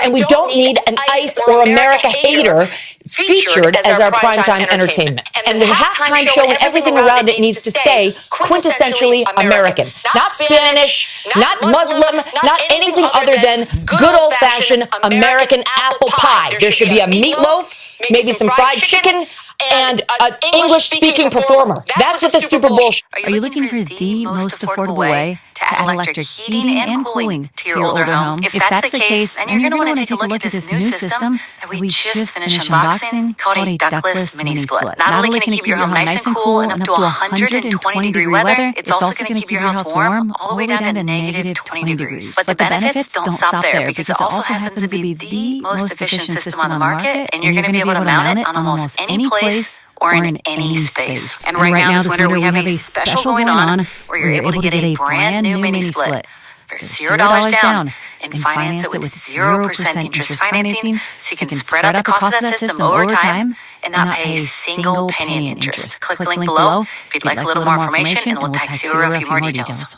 and we don't need an ICE or America hater featured as our primetime entertainment. And the halftime show and everything around it needs to stay quintessentially American. Not Spanish, not Muslim, not anything other than good old-fashioned American apple pie. There should be a meatloaf, maybe some fried chicken, and an English-speaking performer. That's what the Super Bowl should be. Are you looking for the most affordable way to add electric heating and cooling to your older home? If that's the case, then you're going to want to take a look at this new system that we just finished unboxing called a ductless mini split. Not only can it keep your home nice and cool and up to 120-degree weather, it's also going to keep your house warm all the way down to negative 20 degrees. But the benefits don't stop there because it also happens to be the most efficient system on the market, and you're going to be able to mount it on almost any place or in any space. And right now this winter we have a special going on where you're able to get a brand new mini split for $0 down and finance it with 0% interest financing, so you can spread out the cost of that system over time and not pay a single penny in interest. Click the link below if you'd like a little more information, and we'll text you a few more details.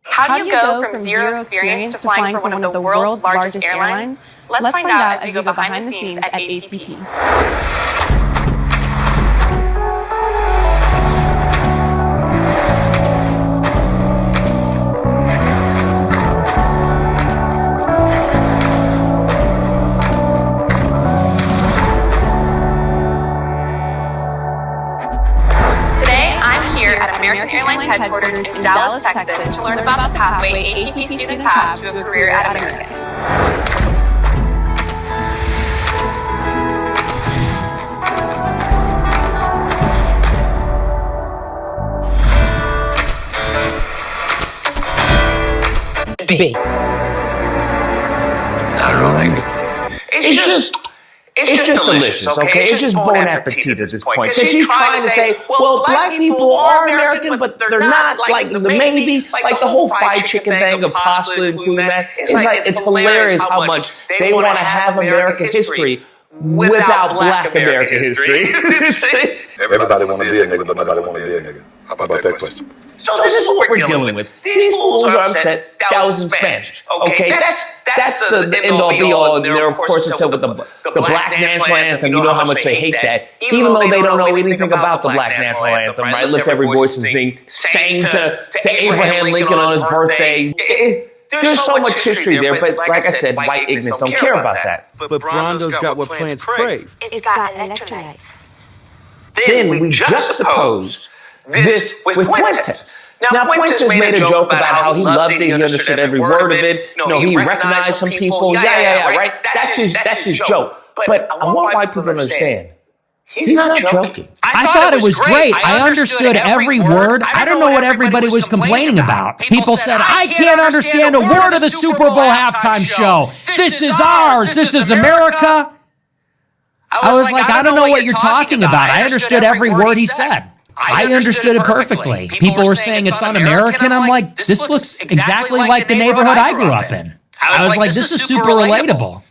How do you go from zero experience to flying for one of the world's largest airlines? Let's find out as we go behind the scenes at ATP. American Airlines headquarters in Dallas, Texas, to learn about the pathway ATP students have to a career at American. B. It's just delicious, okay? It's just bon appetit at this point. Because she's trying to say, well, black people are American, but they're not, like, the maybe, like the whole fried chicken thing of possibly including that. It's hilarious how much they want to have American history without black American history. Everybody want to be a nigga, but nobody want to be a nigga. How about that question? So this is what we're dealing with. These fools are upset that was in Spanish. Okay, that's the end-all be-all. And they're, of course, until with the Black National Anthem. You know how much they hate that. Even though they don't know anything about the Black National Anthem, right? Lift every voice and sang to Abraham Lincoln on his birthday. There's so much history there, but like I said, white ignorance don't care about that. But Brondo's got what plants crave. It's got electrolytes. Then we juxtapose this with Fuentes. Now Fuentes made a joke about how he loved it, he understood every word of it. He recognized some people. Yeah, right? That's his joke. But I want white people to understand. He's not joking. I thought it was great. I understood every word. I don't know what everybody was complaining about. People said, I can't understand a word of the Super Bowl halftime show. This is ours. This is America. I was like, I don't know what you're talking about. I understood every word he said. I understood it perfectly. People were saying it's un-American. I'm like, this looks exactly like the neighborhood I grew up in. I was like, this is super relatable.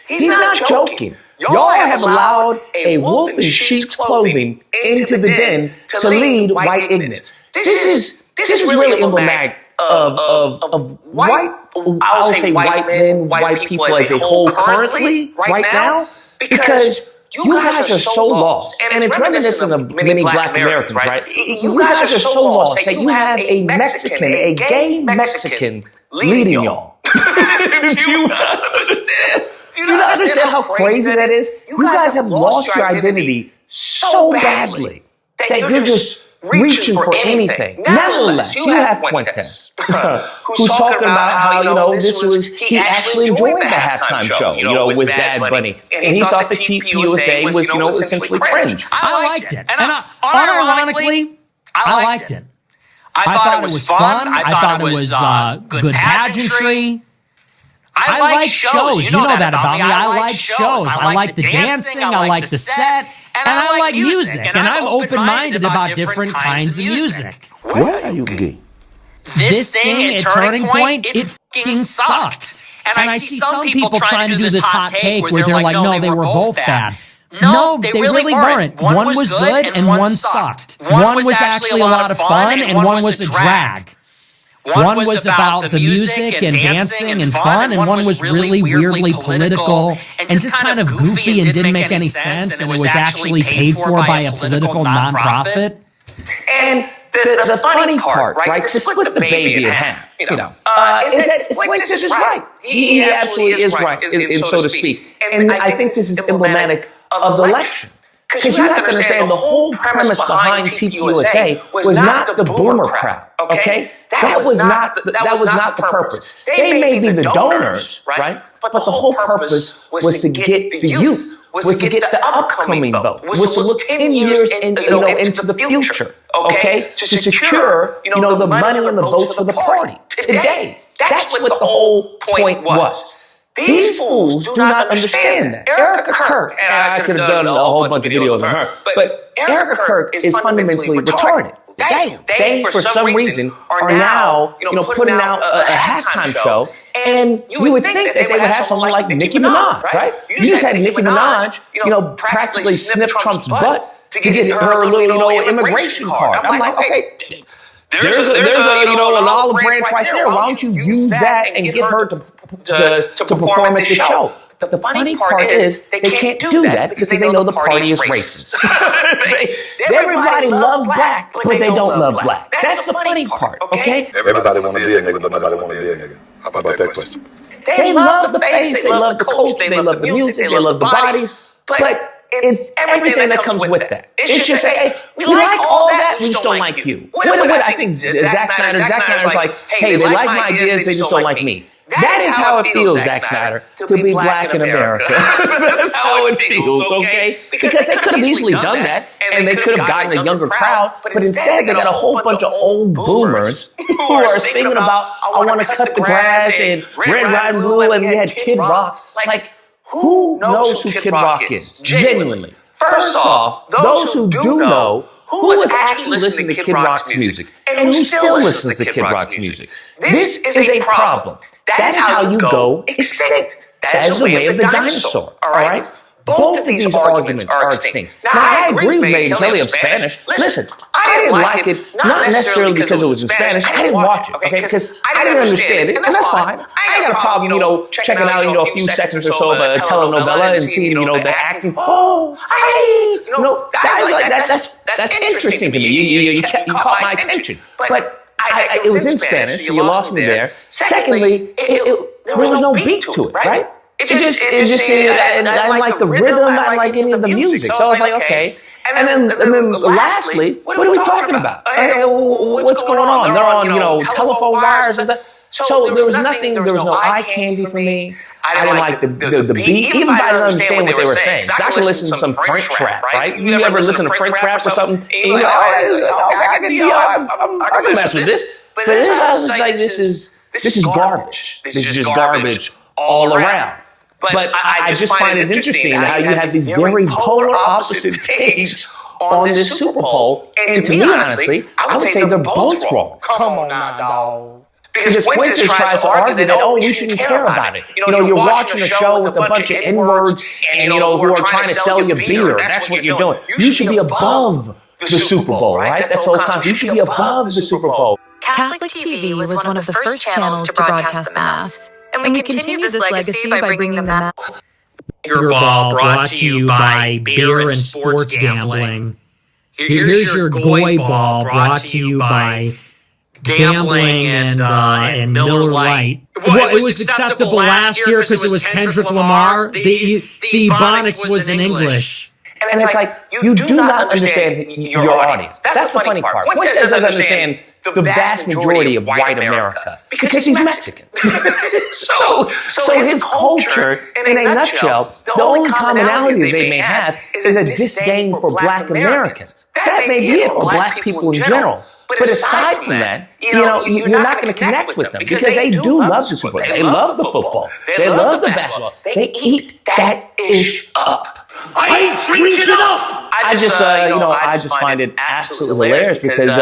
He's not joking. Y'all have allowed a wolf in sheep's clothing into the den to lead white ignorance. This is really emblematic of white, I'll say white men, white people as a whole currently, right now, because you guys are so lost, and it's reminiscent of many black Americans, right? You guys are so lost that you have a Mexican, a gay Mexican leading y'all. Do you not understand how crazy that is? You guys have lost your identity so badly that you're just reaching for anything. Nevertheless, you have Fuentes, who's talking about how, he actually enjoyed the halftime show, with Bad Bunny. And he thought the Cheap USA was, essentially cringe. I liked it. And unironically, I liked it. I thought it was fun. I thought it was good pageantry. I like shows. You know that about me. I like shows. I like the dancing. I like the set. And I like music. And I'm open-minded about different kinds of music. Why are you gay? This thing at Turning Point, it fucking sucked. And I see some people trying to do this hot take where they're like, no, they were both bad. No, they really weren't. One was good and one sucked. One was actually a lot of fun and one was a drag. One was about the music and dancing and fun, and one was really weirdly political and just kind of goofy and didn't make any sense, and it was actually paid for by a political nonprofit. And the funny part, right, to split the baby in half, is that Fuentes is right. He absolutely is right, so to speak. And I think this is emblematic of the election. Because you have to understand the whole premise behind TPUSA was not the boomer crowd, okay? That was not the purpose. They may be the donors, right? But the whole purpose was to get the youth, was to get the upcoming vote, was to look 10 years into the future, okay? To secure, the money and the votes for the party today. That's what the whole point was. These fools do not understand that. Erica Kirk, and I could have done a whole bunch of videos on her, but Erica Kirk is fundamentally retarded. They for some reason, are now, putting out a halftime show, and you would think that they would have someone like Nicki Minaj, right? You just had Nicki Minaj, practically sniff Trump's butt to get her little, immigration card. I'm like, okay, there's an olive branch right there. Why don't you use that and get her to perform at the show? The funny part is they can't do that because they know the party is racist. Everybody loves black, but they don't love black. That's the funny part, okay? Everybody want to be a nigga, but nobody want to be a nigga. How about that question? They love the face, they love the culture, they love the music, they love the bodies, but it's everything that comes with that. It's just, hey, we like all that, we just don't like you. What I think Zack Snyder's like, hey, they like my ideas, they just don't like me. That is how it feels, Zack Snyder, to be black in America. That's how it feels, okay? Because they could have easily done that, and they could have gotten a younger crowd, but instead they got a whole bunch of old boomers who are singing about, I want to cut the grass, and Red, White, and Blue, and we had Kid Rock. Like, who knows who Kid Rock is? Genuinely. First off, those who do know, who was actually listening to Kid Rock's music, and who still listens to Kid Rock's music? This is a problem. That is how you go extinct. That is the way of the dinosaur, all right? Both of these arguments are extinct. Now, I agree with Megyn Kelly of Spanish. Listen, I didn't like it, not necessarily because it was in Spanish. I didn't watch it, okay? Because I didn't understand it, and that's fine. I ain't got a problem, checking out, a few seconds or so of a telenovela and seeing, the acting. Oh, that's interesting to me. You caught my attention. But it was in Spanish, so you lost me there. Secondly, there was no beat to it, right? It just I didn't like the rhythm, I didn't like any of the music. So I was like, okay. And then lastly, what are we talking about? What's going on? They're on, telephone wires and stuff. So there was nothing, there was no eye candy for me. I didn't like the beat, even if I didn't understand what they were saying. Because I could listen to some French rap, right? You ever listen to French rap or something? I can mess with this. But this, I was like, this is garbage. This is just garbage all around. But I just find it interesting how you have these very polar opposite takes on this Super Bowl. And to me, honestly, I would say they're both wrong. Come on now, dog. Because Quintus tries to argue that, you shouldn't care about it. You're watching a show with a bunch of N-words and, who are trying to sell you beer. That's what you're doing. You should be above the Super Bowl, right? That's all concept. You should be above the Super Bowl. Catholic TV was one of the first channels to broadcast the Mass. And we continue this legacy by bringing the Mass. Your ball brought to you by beer and sports gambling. Here's your goy ball brought to you by gambling and Miller Lite. Well, it was acceptable last year because it was Kendrick Lamar. The Ebonics was in English. And it's like, you do not understand your audience. That's the funny part. Quintus doesn't understand the vast majority of white America because he's Mexican. So his culture, in a nutshell, the only commonality they may have is a disdain for black Americans. That may be it, or black people in general. But aside from that, you're not going to connect with them because they do love the Super Bowl. They love the football. They love the basketball. They eat that ish up. I drink it up. I just find it absolutely hilarious because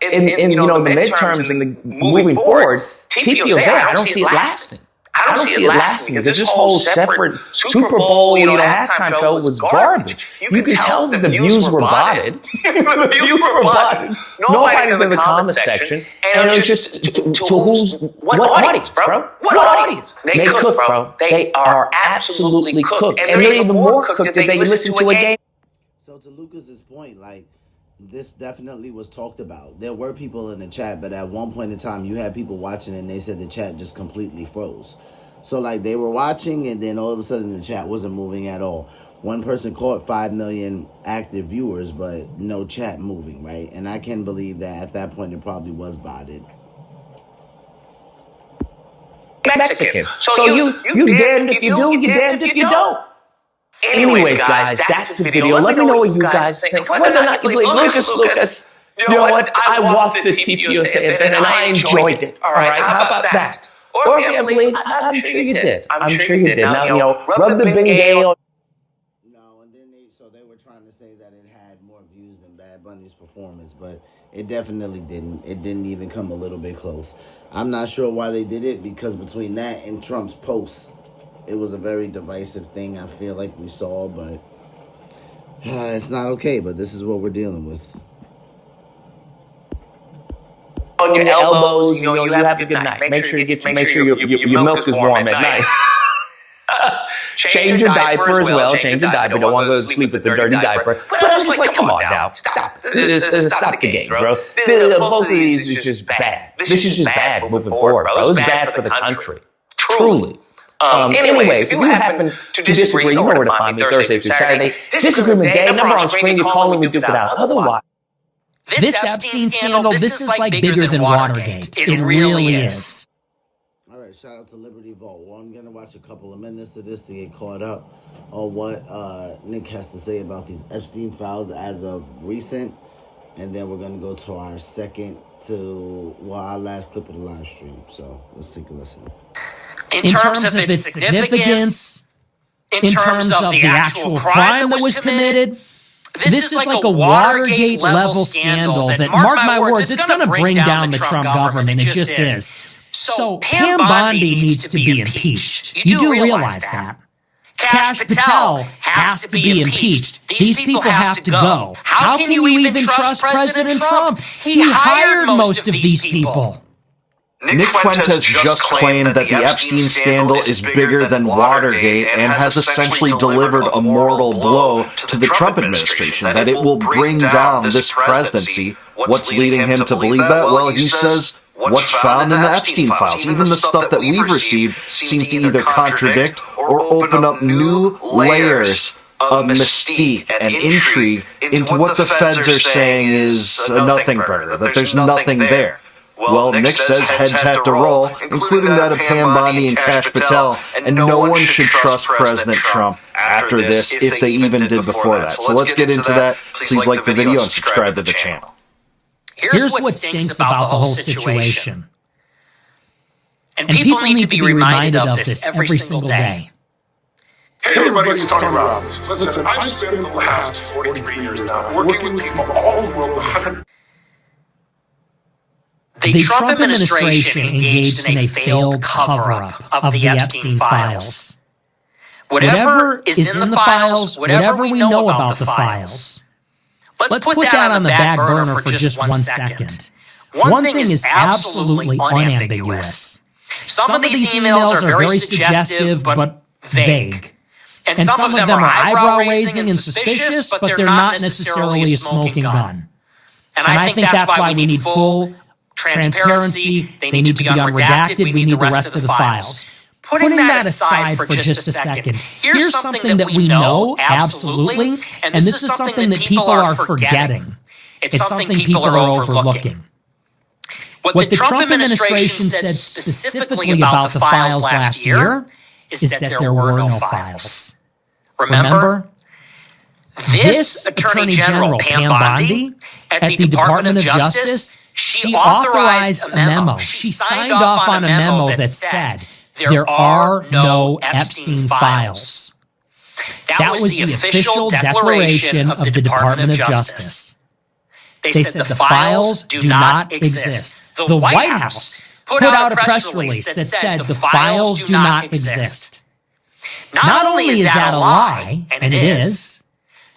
in the midterms and the moving forward, TPOSA, I don't see it lasting. I don't see it lasting because this whole separate Super Bowl, halftime show was garbage. You can tell that the views were botted. Nobody's in the comment section, and it was just to what audience, bro? What audience? They cook, bro. They are absolutely cooked, and they're even more cooked if they listen to a game. So to Lucas's point, this definitely was talked about. There were people in the chat, but at one point in time, you had people watching and they said the chat just completely froze. So, they were watching and then all of a sudden the chat wasn't moving at all. one person caught 5 million active viewers, but no chat moving, right? And I can believe that at that point it probably was botted. Mexican. So you damned if you do, you damned if you don't. Anyways, guys, that's the video. Let me know what you guys think. Whether or not you believe Lucas, you know what? I walked the TPUSA event and I enjoyed it. All right, how about that? Or if you believe, I'm sure you did. I'm sure you did. Now, rub the Bengay. No, and then they were trying to say that it had more views than Bad Bunny's performance, but it definitely didn't. It didn't even come a little bit close. I'm not sure why they did it, because between that and Trump's posts, it was a very divisive thing, I feel like we saw, but it's not okay, but this is what we're dealing with. On your elbows, you have a good night. Make sure your milk is warm at night. Change your diaper as well. Change your diaper. Don't want to go to sleep with the dirty diaper. But I'm just like, come on now. Stop. Stop the game, bro. Both of these is just bad. This is just bad moving forward, bro. It's bad for the country. Truly. Anyways, if you happen to disagree, you know where to find me Thursday through Saturday. Disagreement Day, number on screen, you call me, we duke it out. Otherwise, this Epstein scandal, this is like bigger than Watergate. It really is. All right, shout out to Liberty Vault. Well, I'm going to watch a couple of minutes of this to get caught up on what Nick has to say about these Epstein files as of recent. And then we're going to go to our our last clip of the live stream. So let's take a listen. In terms of its significance, in terms of the actual crime that was committed, this is like a Watergate-level scandal that, mark my words, it's going to bring down the Trump government. It just is. So Pam Bondi needs to be impeached. You do realize that. Kash Patel has to be impeached. These people have to go. How can you even trust President Trump? He hired most of these people. Nick Fuentes just claimed that the Epstein scandal is bigger than Watergate and has essentially delivered a mortal blow to the Trump administration, that it will bring down this presidency. What's leading him to believe that? Well, he says what's found in the Epstein files, even the stuff that we've received, seems to either contradict or open up new layers of mystique and intrigue into what the feds are saying is a nothing burger, that there's nothing there. Well, Nick says heads have to roll, including that of Pam Bondi and Kash Patel, and no one should trust President Trump after this, if they even did before that. So let's get into that. Please like the video and subscribe to the channel. Here's what stinks about the whole situation. And people need to be reminded of this every single day. Hey everybody, it's Tony Robbins. Listen, I've spent the last 43 years now working with people all over the world. The Trump administration engaged in a failed cover-up of the Epstein files. Whatever is in the files, whatever we know about the files, let's put that on the back burner for just 1 second. One thing is absolutely unambiguous. Some of these emails are very suggestive but vague. And some of them are eyebrow-raising and suspicious, but they're not necessarily a smoking gun. And I think that's why we need full transparency. They need to be unredacted. We need the rest of the files. Putting that aside for just a second, here's something that we know absolutely, and this is something that people are forgetting. It's something people are overlooking. What the Trump administration said specifically about the files last year is that there were no files. Remember? This Attorney General, Pam Bondi, at the Department of Justice, she authorized a memo. She signed off on a memo that said there are no Epstein files. That was the official declaration of the Department of Justice. They said the files do not exist. The White House put out a press release that said the files do not exist. Not only is that a lie, and it is,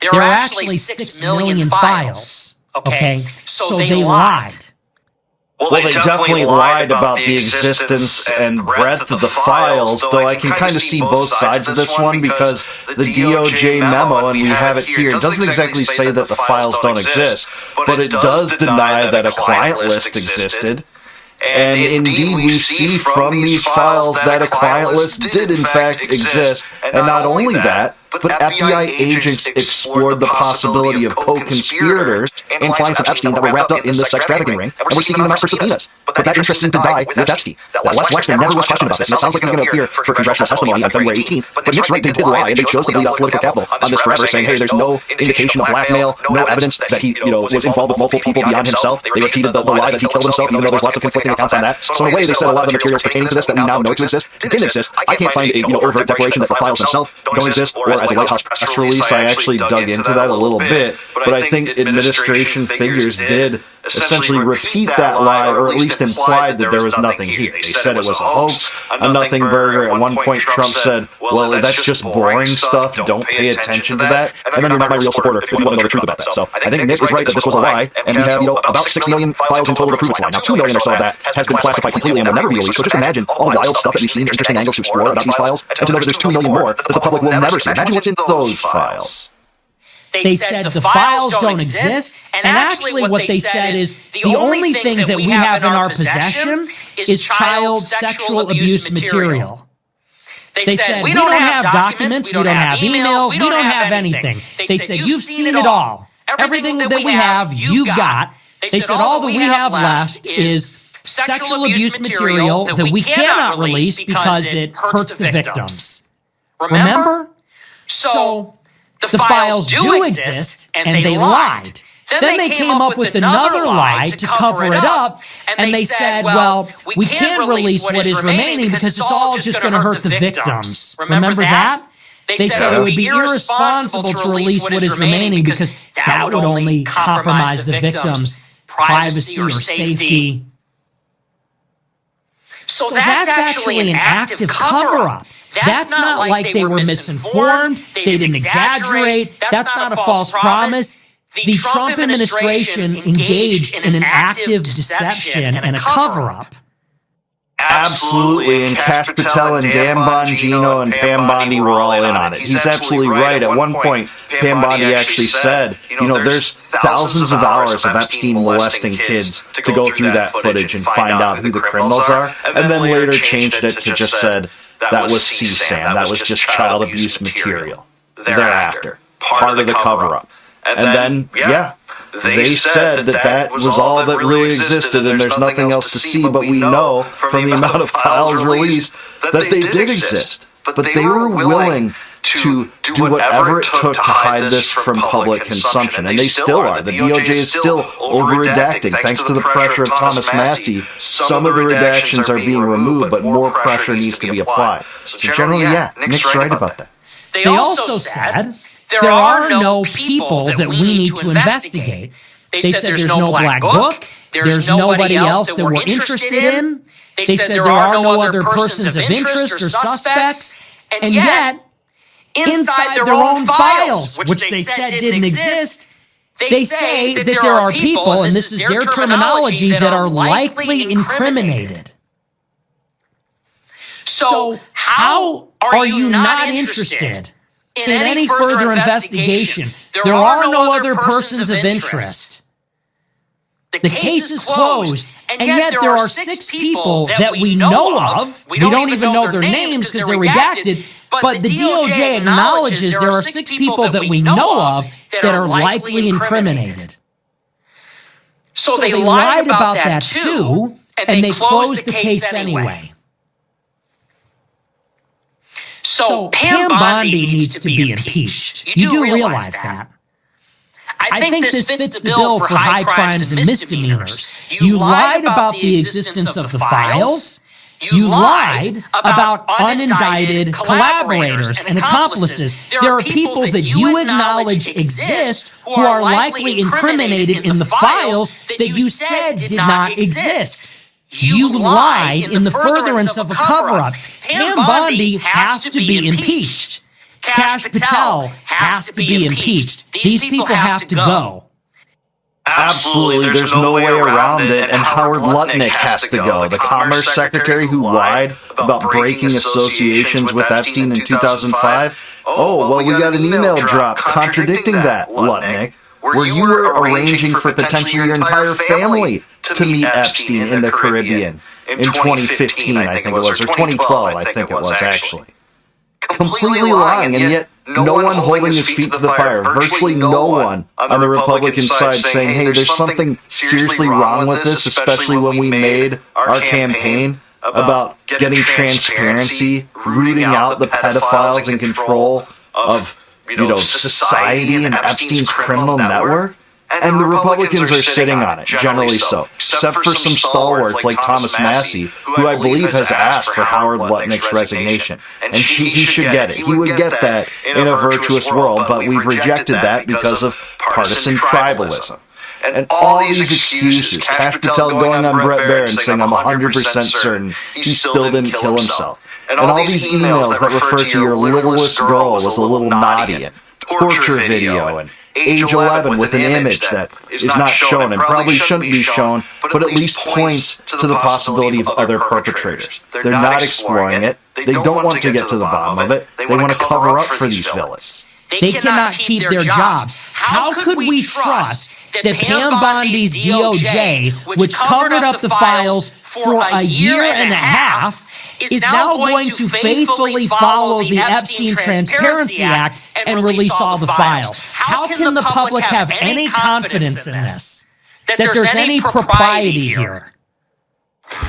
there are actually 6 million files. Okay? So they lied. Well, they definitely lied about the existence and breadth of the files, though I can kind of see both sides of this one, because the DOJ memo, and we have it here, doesn't exactly say that the files don't exist, but it does deny that a client list existed. And indeed, we see from these files that a client list did in fact exist, and not only that, but FBI agents explored the possibility of co-conspirators and clients of Epstein that were wrapped up in the sex trafficking ring and were seeking them out for subpoenas. But that interest seemed to die with Epstein. Les Wexner never was questioned about this, and it sounds like he's going to appear for congressional testimony on February 18th. But Nick's right, they did lie, and they chose to bleed out political capital on this forever, saying, hey, there's no indication of blackmail, no evidence that he was involved with multiple people beyond himself. They repeated the lie that he killed himself, even though there's lots of conflicting accounts on that. So in a way, they said a lot of the materials pertaining to this that we now know to exist didn't exist. I can't find a overt declaration that the files themselves don't exist, or as a White House press release, I actually dug into that a little bit, but I think administration figures did essentially repeat that lie, or at least implied that there was nothing here. They said it was a hoax, a nothing burger. At one point, Trump said, well, that's just boring stuff, don't pay attention to that, and then you're not my real supporter if you want to know the truth about that. So I think Nick is right that this was a lie, and we have, about 6 million files in total to prove it's a lie. Now, 2 million or so of that has been classified completely and will never be released, so just imagine all the wild stuff that we've seen, interesting angles to explore about these files, and to know that there's 2 million more that the public will never see. Imagine what's in those files. They said the files don't exist, and actually what they said is the only thing that we have in our possession is child sexual abuse material. They said we don't have documents, we don't have emails, we don't have anything. They said you've seen it all. Everything that we have, you've got. They said all that we have left is sexual abuse material that we cannot release because it hurts the victims. Remember? So the files do exist, and they lied. Then they came up with another lie to cover it up, and they said, well, we can't release what is remaining because it's all just going to hurt the victims. Remember that? They said it would be irresponsible to release what is remaining because that would only compromise the victims' privacy or safety. So that's actually an active cover-up. That's not like they were misinformed, they didn't exaggerate, that's not a false promise. The Trump administration engaged in an active deception and a cover-up. Absolutely, and Kash Patel and Dan Bongino and Pam Bondi were all in on it. He's absolutely right. At one point, Pam Bondi actually said, there's thousands of hours of Epstein molesting kids to go through that footage and find out who the criminals are, and then later changed it to just said that was CSAM, that was just child abuse material. Thereafter, part of the cover-up. And then, they said that was all that really existed and there's nothing else to see, but we know from the amount of files released that they did exist. But they were willing to do whatever it took to hide this from public consumption, and they still are. The DOJ is still over-redacting. Thanks to the pressure of Thomas Massie, some of the redactions are being removed, but more pressure needs to be applied. So generally, Nick's right about that. They also said there are no people that we need to investigate. They said there's no black book, there's nobody else that we're interested in. They said there are no other persons of interest or suspects, and yet, inside their own files, which they said didn't exist, they say that there are people, and this is their terminology, that are likely incriminated. So how are you not interested in any further investigation? There are no other persons of interest. The case is closed, and yet there are 6 people that we know of. We don't even know their names because they're redacted, but the DOJ acknowledges there are 6 people that we know of that are likely incriminated. So they lied about that too, and they closed the case anyway. So Pam Bondi needs to be impeached. You do realize that. I think this fits the bill for high crimes and misdemeanors. You lied about the existence of the files. You lied about unindicted collaborators and accomplices. There are people that you acknowledge exist who are likely incriminated in the files that you said did not exist. You lied in the furtherance of a cover-up. Pam Bondi has to be impeached. Kash Patel has to be impeached. These people have to go. Absolutely, there's no way around it, and Howard Lutnick has to go. The Commerce Secretary who lied about breaking associations with Epstein in 2005. Oh, well, we got an email drop contradicting that, Lutnick, where you were arranging for potentially your entire family to meet Epstein in the Caribbean in 2015, I think it was, or 2012, I think it was, actually. completely lying, and yet no one holding his feet to the fire, virtually no one on the Republican side saying, hey, there's something seriously wrong with this, especially when we made our campaign about getting transparency, rooting out the pedophiles in control of, society and Epstein's criminal network. And the Republicans are sitting on it, generally so, except for some stalwarts like Thomas Massey, who I believe has asked for Howard Lutnick's resignation. And he should get it. He would get that in a virtuous world, but we've rejected that because of partisan tribalism. And all these excuses, Kash Patel going on Brett Baer and saying, I'm 100% certain he still didn't kill himself. And all these emails that refer to your littlest girl was a little naughty, and torture video, and age 11 with an image that is not shown and probably shouldn't be shown, but at least points to the possibility of other perpetrators. They're not exploring it. They don't want to get to the bottom of it. They want to cover up for these villains. They cannot keep their jobs. How could we trust that Pam Bondi's DOJ, which covered up the files for a year and a half, is now going to faithfully follow the Epstein Transparency Act and release all the files? How can the public have any confidence in this? That there's any propriety here?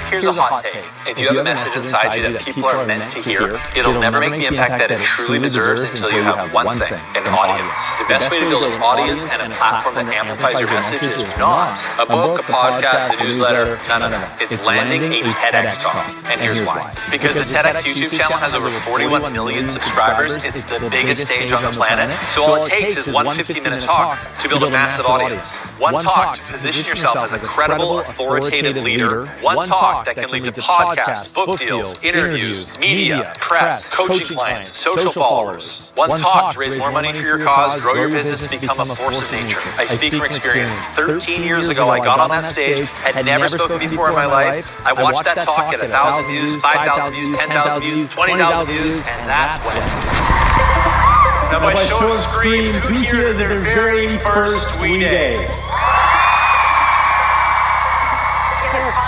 Here's a hot take. If you have a message inside you that people are meant to hear, it'll never make the impact that it truly deserves until you have one thing, an audience. The best way to build an audience and a platform that amplifies your message is not a book, a podcast, a newsletter. No. It's landing a TEDx talk. And here's why. Because the TEDx YouTube channel has over 41 million subscribers. It's the biggest stage on the planet. So all it takes is one 15-minute talk to build a massive audience. One talk to position yourself as a credible, authoritative leader. One talk that can lead to podcasts, book deals, interviews, media, press, coaching plans, social followers. One talk to raise more money for your cause, grow your business, and become a force of nature. I speak from experience. 13 years ago, I got on that stage, had never spoken before in my life. I watched that talk get 1,000 views, 5,000 views, 10,000 views, 20,000 views, and that's when. Now, by show of screams, who here is their very first We Day?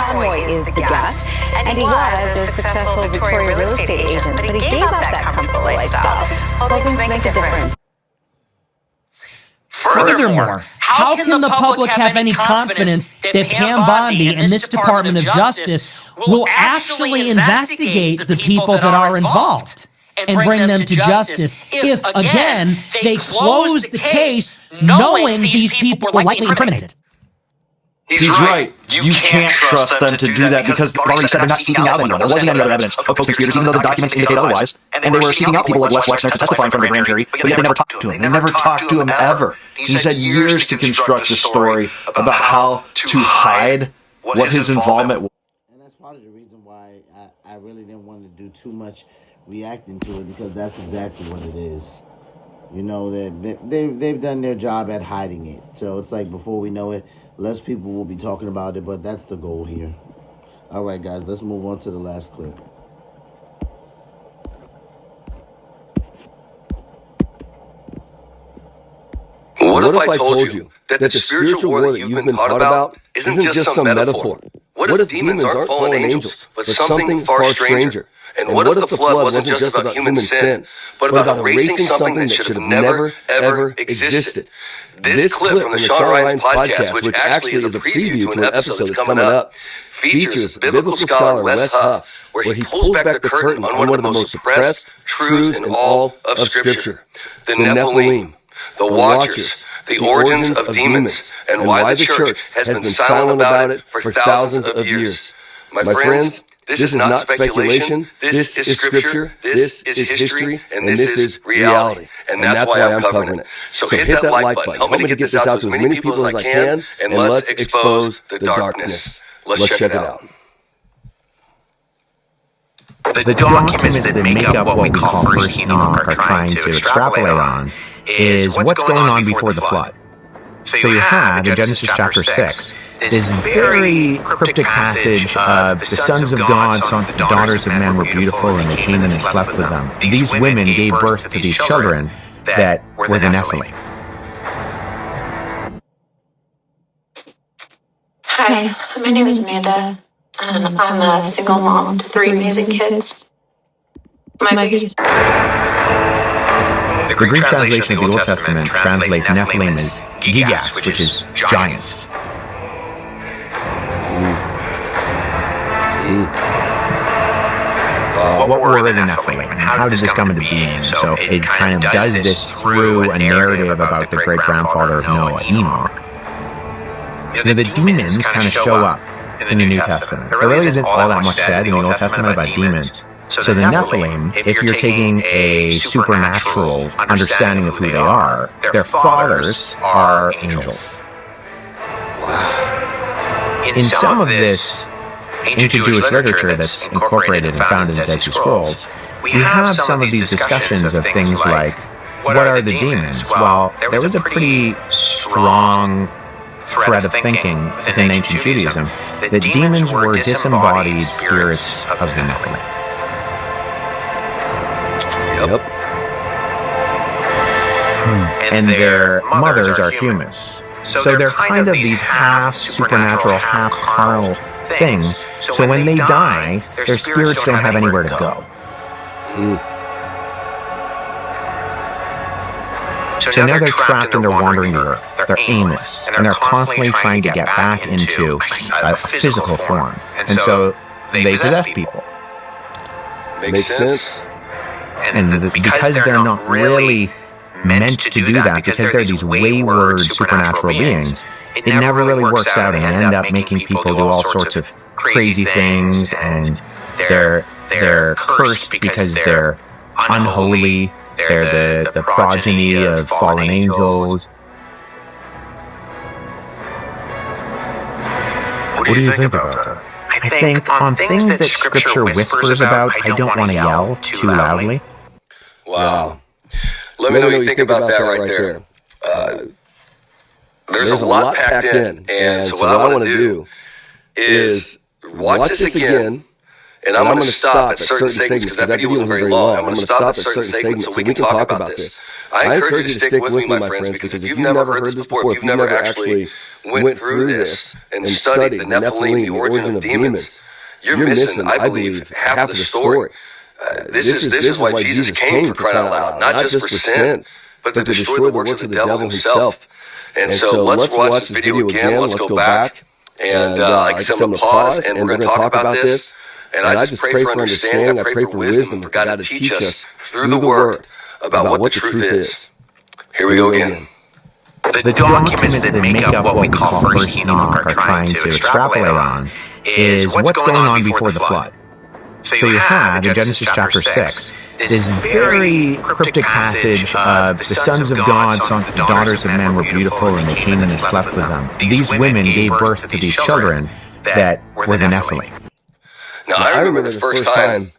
Conroy is the guest, and he was a successful Victoria real estate agent, but he gave up that comfortable lifestyle, hoping to make a difference. Furthermore, how can the public have any confidence that Pam Bondi and this Department of Justice will actually investigate the people that are involved and bring them to justice if, again, they close the case knowing these people are likely incriminated? He's right. You can't trust them to do that because they've already said they're not seeking out anyone. There wasn't any other evidence of co-conspirators, even though the documents indicate otherwise. And they were seeking out people like Les Wexner to testify in front of the grand jury, but yet they never talked to him. They never talked to him ever. He said years to construct a story about how to hide what his involvement was. And that's part of the reason why I really didn't want to do too much reacting to it, because that's exactly what it is. You know, they've done their job at hiding it. So it's like before we know it, less people will be talking about it, but that's the goal here. All right, guys, let's move on to the last clip. What if I told you that the spiritual war that you've been taught about isn't just some metaphor? What if demons aren't fallen angels, but something far stranger? And what if the flood wasn't just about human sin, but about erasing something that should have never, ever existed? This clip from the Sean Ryan's podcast, which actually is a preview to an episode that's coming up, features biblical scholar Les Huff, where he pulls back the curtain on one of the most suppressed truths in all of Scripture: the Nephilim, the Watchers, the origins of demons, and why the church has been silent about it for thousands of years. My friends, this is not speculation, this is Scripture, this is history, and this is reality. And that's why I'm covering it. So hit that like button. Help me to get this out to as many people as I can, and let's expose the darkness. Let's check it out. The documents that make up what we call First Enoch are trying to extrapolate on is what's going on before the flood. So you have, in Genesis chapter 6, this very cryptic passage of the sons of God saw that the daughters of men were beautiful, and they came in and slept with them. These women gave birth to these children that were the Nephilim. Hi, my name is Amanda, and I'm a single mom to 3 amazing kids. The Greek translation of the Old Testament translates Nephilim as gigas, which is giants. What were the Nephilim? How did this come into being? So it kind of does this through a narrative about the great-grandfather of Noah, Enoch. Now, the demons kind of show up in the New Testament. There really isn't all that much said in the Old Testament about demons. So the Nephilim, if you're taking a supernatural understanding of who they are, their fathers are angels. In some of this ancient Jewish literature that's incorporated and found in the Dead Sea Scrolls, we have some of these discussions of things like, what are the demons? Well, there was a pretty strong thread of thinking within ancient Judaism that demons were disembodied spirits of the Nephilim. Yep. And their mothers are humans. So they're kind of these half supernatural, half carnal things. So when they die, their spirits don't have anywhere to go. So now they're trapped and they're wandering the earth. They're aimless. And they're constantly trying to get back into a physical form. And so they possess people. Makes sense. And because they're not really meant to do that, because they're these wayward supernatural beings, it never really works out, and they end up making people do all sorts of crazy things, and they're cursed because they're unholy. They're the progeny of fallen angels. What do you think about that? I think on things that Scripture whispers about, I don't want to yell too loudly. Wow. Let me know what you think about that right there. There's a lot packed in, and so what I want to do is watch this again, and I'm going to stop at certain segments because that video wasn't very long. I'm going to stop at certain segments so we can talk about this. I encourage you to stick with me, my friends, because if you've never heard this before, if you've never actually went through this and studied the Nephilim, the origin of demons, you're missing, I believe, half of the story. This is why Jesus came, for crying out loud, not just for sin, but to destroy the works of the devil himself. And so let's watch this video again. Let's go back. And like I said, I'm going to pause, and we're going to talk about this. And I just pray for understanding. I pray for wisdom, for God to teach us through the Word about what the truth is. Here we go again. The documents that make up what we call First Enoch are trying to extrapolate on is what's going on before the flood. So you have, in Genesis chapter 6, this very cryptic passage of the sons of God saw that the daughters of men were beautiful, and they came and slept with them. These women gave birth to these children that were the Nephilim. Now, I remember the first time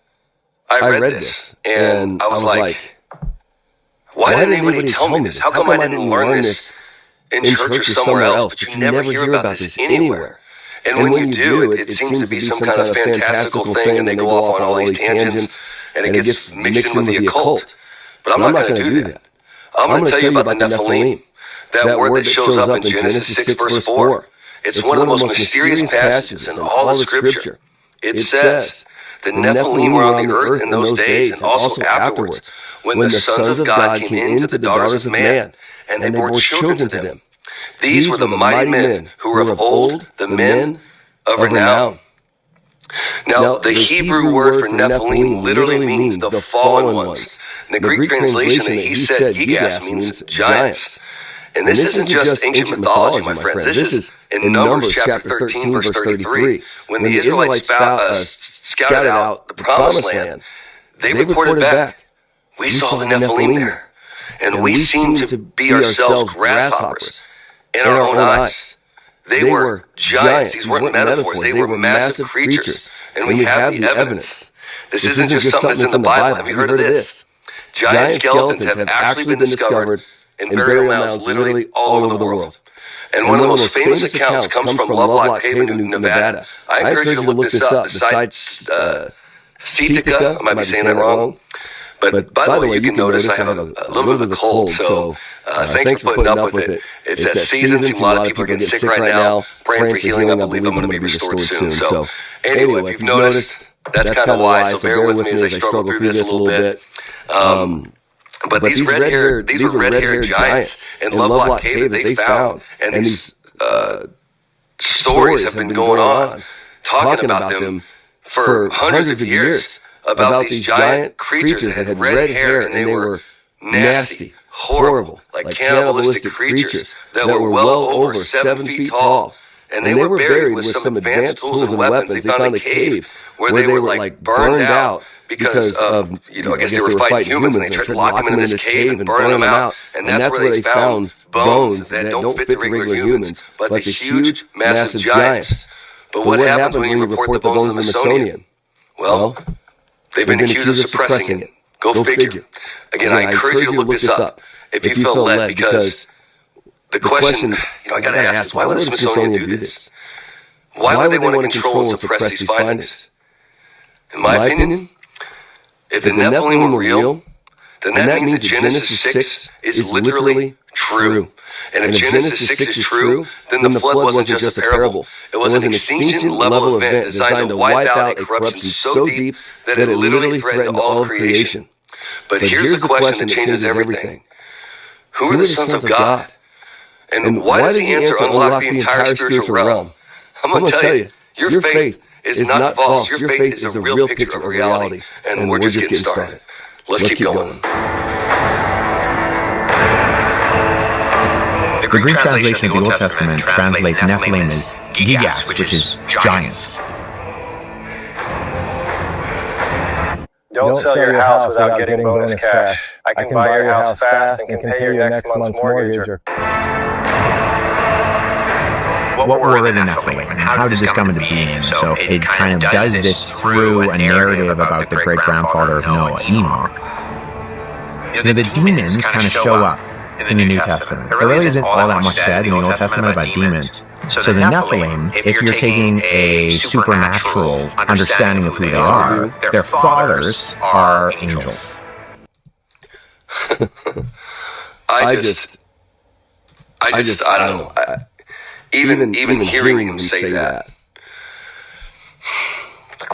I read this, and I was like, why didn't anybody tell me this? How come I didn't learn this in church or somewhere else? But you never hear about this anywhere. And when you do, it seems to be some kind of fantastical thing, and they go off on all these tangents, and it gets mixed in with the occult. But I'm not going to do that. I'm going to tell you about the Nephilim, that word that shows up in Genesis 6, verse 4. It's one of the most mysterious passages in all of Scripture. It says, the Nephilim were on the earth in those days, and also afterwards, when the sons of God came into the daughters of man, and they bore children to them. These were the mighty men who were of old, the men of renown. Now, the Hebrew word for Nephilim literally means the fallen ones. In the Greek translation that he said, gigas, means giants. And this isn't just ancient mythology, my friends. This is in Numbers chapter 13, verse 33. When the Israelites scouted out the promised land, they reported back, we saw the Nephilim there, and we seemed to be ourselves grasshoppers in our own eyes. They were giants. These weren't metaphors. They were massive creatures. And we have the evidence. This isn't just something that's in the Bible. Have you heard of this? Giant skeletons have actually been discovered in burial mounds literally all over the world. And one of the most famous accounts comes from Lovelock Cave in Nevada. I encourage you to look this up. The site Cetica, I might be saying that wrong. But by the way, you can notice I have a little bit of a cold, so thanks for putting up with it. It's that season. A lot of people are getting sick right now. Praying for healing. I believe I'm going to be restored soon. So anyway, if you've noticed, That's kind of why. So bear with me as I struggle through this a little bit. But these were red-haired giants in Lovelock Cave that they found, and these stories have been going on, talking about them for hundreds of years, about these giant creatures that had red hair, and they were nasty, horrible, like cannibalistic creatures that were well over 7 feet tall. And they were buried with some advanced tools and weapons. They found a cave where they were like burned out because of, I guess they were fighting humans, and they tried to lock them into this cave and burn them out. And that's where they found bones that don't fit the regular humans, but the huge, massive giants. But what happens when you report the bones of the Smithsonian? Well, they've been accused of suppressing it. Go figure. Again, I encourage you to look this up if you feel led, because the question, I got to ask is, why would the Smithsonian do this? Why would they want to control and suppress these findings? In my opinion, if the Nephilim were real, then that means that Genesis 6 is literally true. And if Genesis 6 is true, then the flood wasn't just a parable. It was an extinction-level event designed to wipe out a corruption so deep that it literally threatened all of creation. But here's the question that changes everything. Who are the sons of God? And why does the answer unlock the entire spiritual realm? I'm going to tell you, your faith is not false. Your faith is a real picture of reality. And we're just getting started. Let's keep going. The Greek translation of the Old Testament translates Nephilim as gigas, which is giants. Don't sell your house without getting bonus cash. I can buy your house fast and can pay your next month's mortgage. What were the Nephilim, and how did this come into being? So it kind of does this through a narrative about the great-grandfather of Noah, Enoch. The demons kind of show up in the New Testament. There really isn't all that much said in the Old Testament about demons. So the Nephilim, if you're taking a supernatural understanding of who they are, their fathers are angels. I don't know. Even hearing him say that,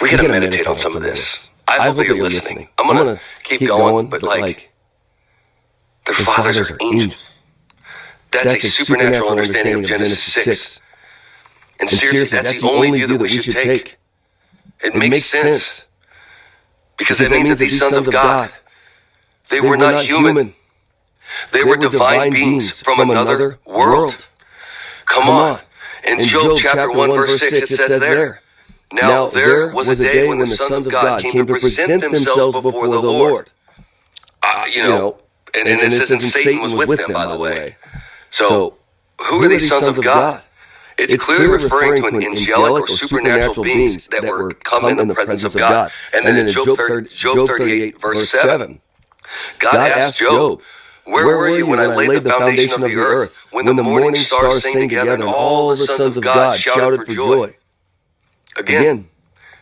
we gotta meditate on some of this. I hope that you're listening. I'm gonna keep going, but like, their fathers are angels. That's a supernatural understanding of Genesis 6. And seriously, that's the only view that we should take. It makes sense. Because it means that these sons of God, they were not human. They were divine beings from another world. Come on. In Job chapter 1 verse 6 it says there, "Now there was a day when the sons of God came to present themselves before the Lord." And in this instance, Satan was with them, by the way. So, who are these sons of God? It's clearly referring to an angelic or supernatural beings that were come in the presence of God. And then in Job 38 verse 7, God asked Job, "Where were you when I laid the foundation of the earth, when the morning stars sang together and all the sons of God shouted for joy?" Again,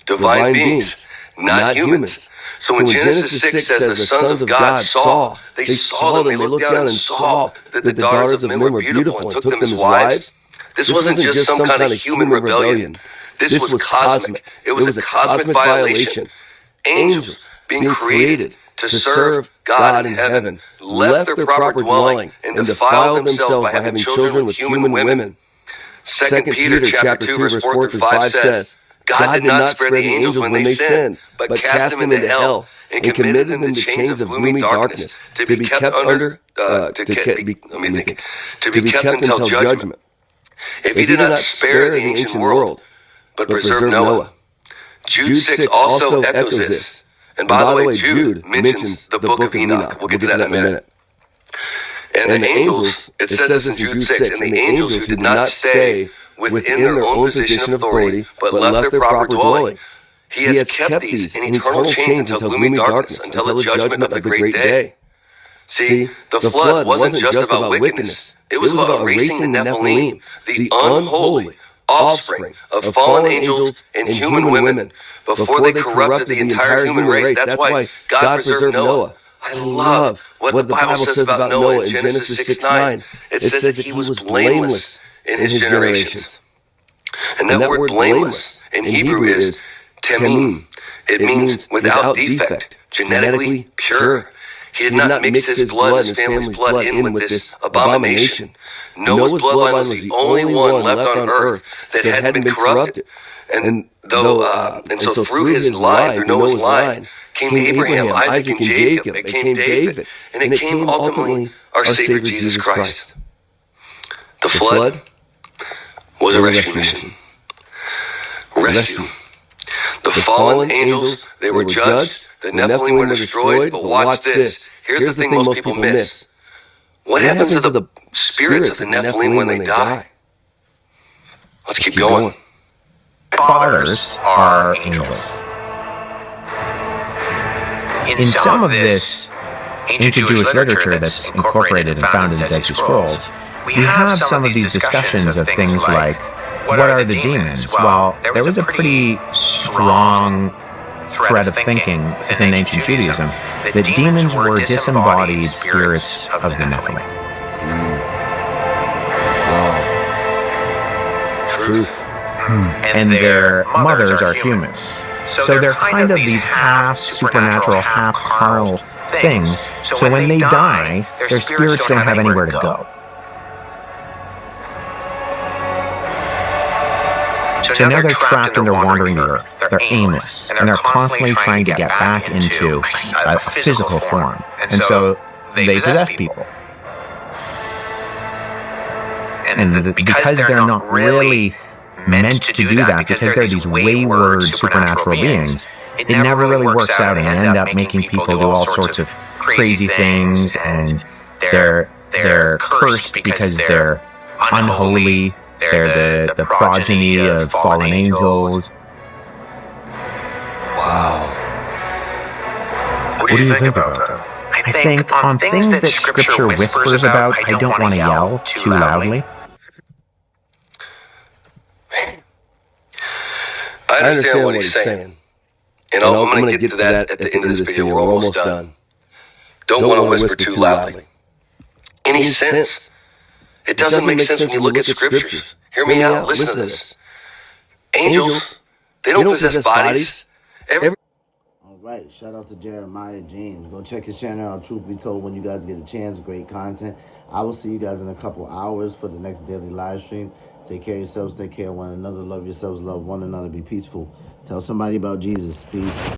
divine beings, not humans. So when Genesis 6 says the sons of God saw, they saw them, they looked down and saw that the daughters of men were beautiful and took them as wives. This wasn't just some kind of human rebellion. This was cosmic. It was a cosmic violation. Angels being created to serve God in heaven left their proper dwelling and defiled themselves by having children with human women. 2 Peter chapter 2 verse 4 through 5 says, "God did not spare the angels when they sinned, but cast them into hell and committed them to chains of gloomy darkness to be kept until judgment. If he did not spare the ancient world, but preserved Noah." Jude 6 also echoes this. And by the way, Jude mentions the book of Enoch. We'll get to that in a minute. And the angels, it says this in Jude 6, "And the angels who did not stay within their own position of authority, but left their proper dwelling, he has kept these in eternal chains until gloomy darkness, until the judgment of the great day." See, the flood wasn't just about wickedness. It was about erasing the Nephilim, the unholy offspring of fallen angels and human women, before they corrupted the entire human race. That's why God preserved Noah. I love what the Bible says about Noah in Genesis 6:9. It says that he was blameless in his generations. And that word blameless in Hebrew is tamim. It means without defect, genetically pure. He did not mix his blood and his family's blood in with this abomination. Noah's bloodline was the only one left on earth that hadn't been corrupted. And so through his line, through Noah's line, came Abraham, Isaac, and Jacob. It came David. And it came ultimately our Savior Jesus Christ. The flood was a rescue mission. Rescue. The fallen angels, they were judged. The Nephilim were destroyed. But watch this. Here's the thing most people miss. What happens to the spirits of the Nephilim when they die? Let's keep going. Fathers are angels. In some of this ancient Jewish literature that's incorporated and found in the Dead Sea Scrolls, we have some of these discussions of things like, what are the demons? Well, there was a pretty strong thread of thinking within ancient Judaism that demons were disembodied spirits of the Nephilim. Truth. And their mothers are humans. So they're kind of these half supernatural, half carnal things. So when they die, their spirits don't have anywhere to go. So now they're trapped and they're wandering the earth. They're aimless. And they're constantly trying to get back into a physical form. And so they possess people. And because they're not really meant to do that, because they're these wayward supernatural beings, it never really works out, and they end up making people do all sorts of crazy things, and they're cursed because they're unholy. They're the progeny of fallen angels. Wow. What do you think about that? I think on things that Scripture whispers about, I don't want to yell too loudly. I understand what he's saying. And I'm going to get to that at the end of this video. We're almost done. Don't want to whisper too loudly. Any sense? It doesn't make sense when you look at scriptures. Hear me out. Listen to this. Angels, they don't possess bodies. All right. Shout out to Jeremiah James. Go check his channel out, Truth Be Told, when you guys get a chance. Great content. I will see you guys in a couple hours for the next daily live stream. Take care of yourselves. Take care of one another. Love yourselves. Love one another. Be peaceful. Tell somebody about Jesus. Peace.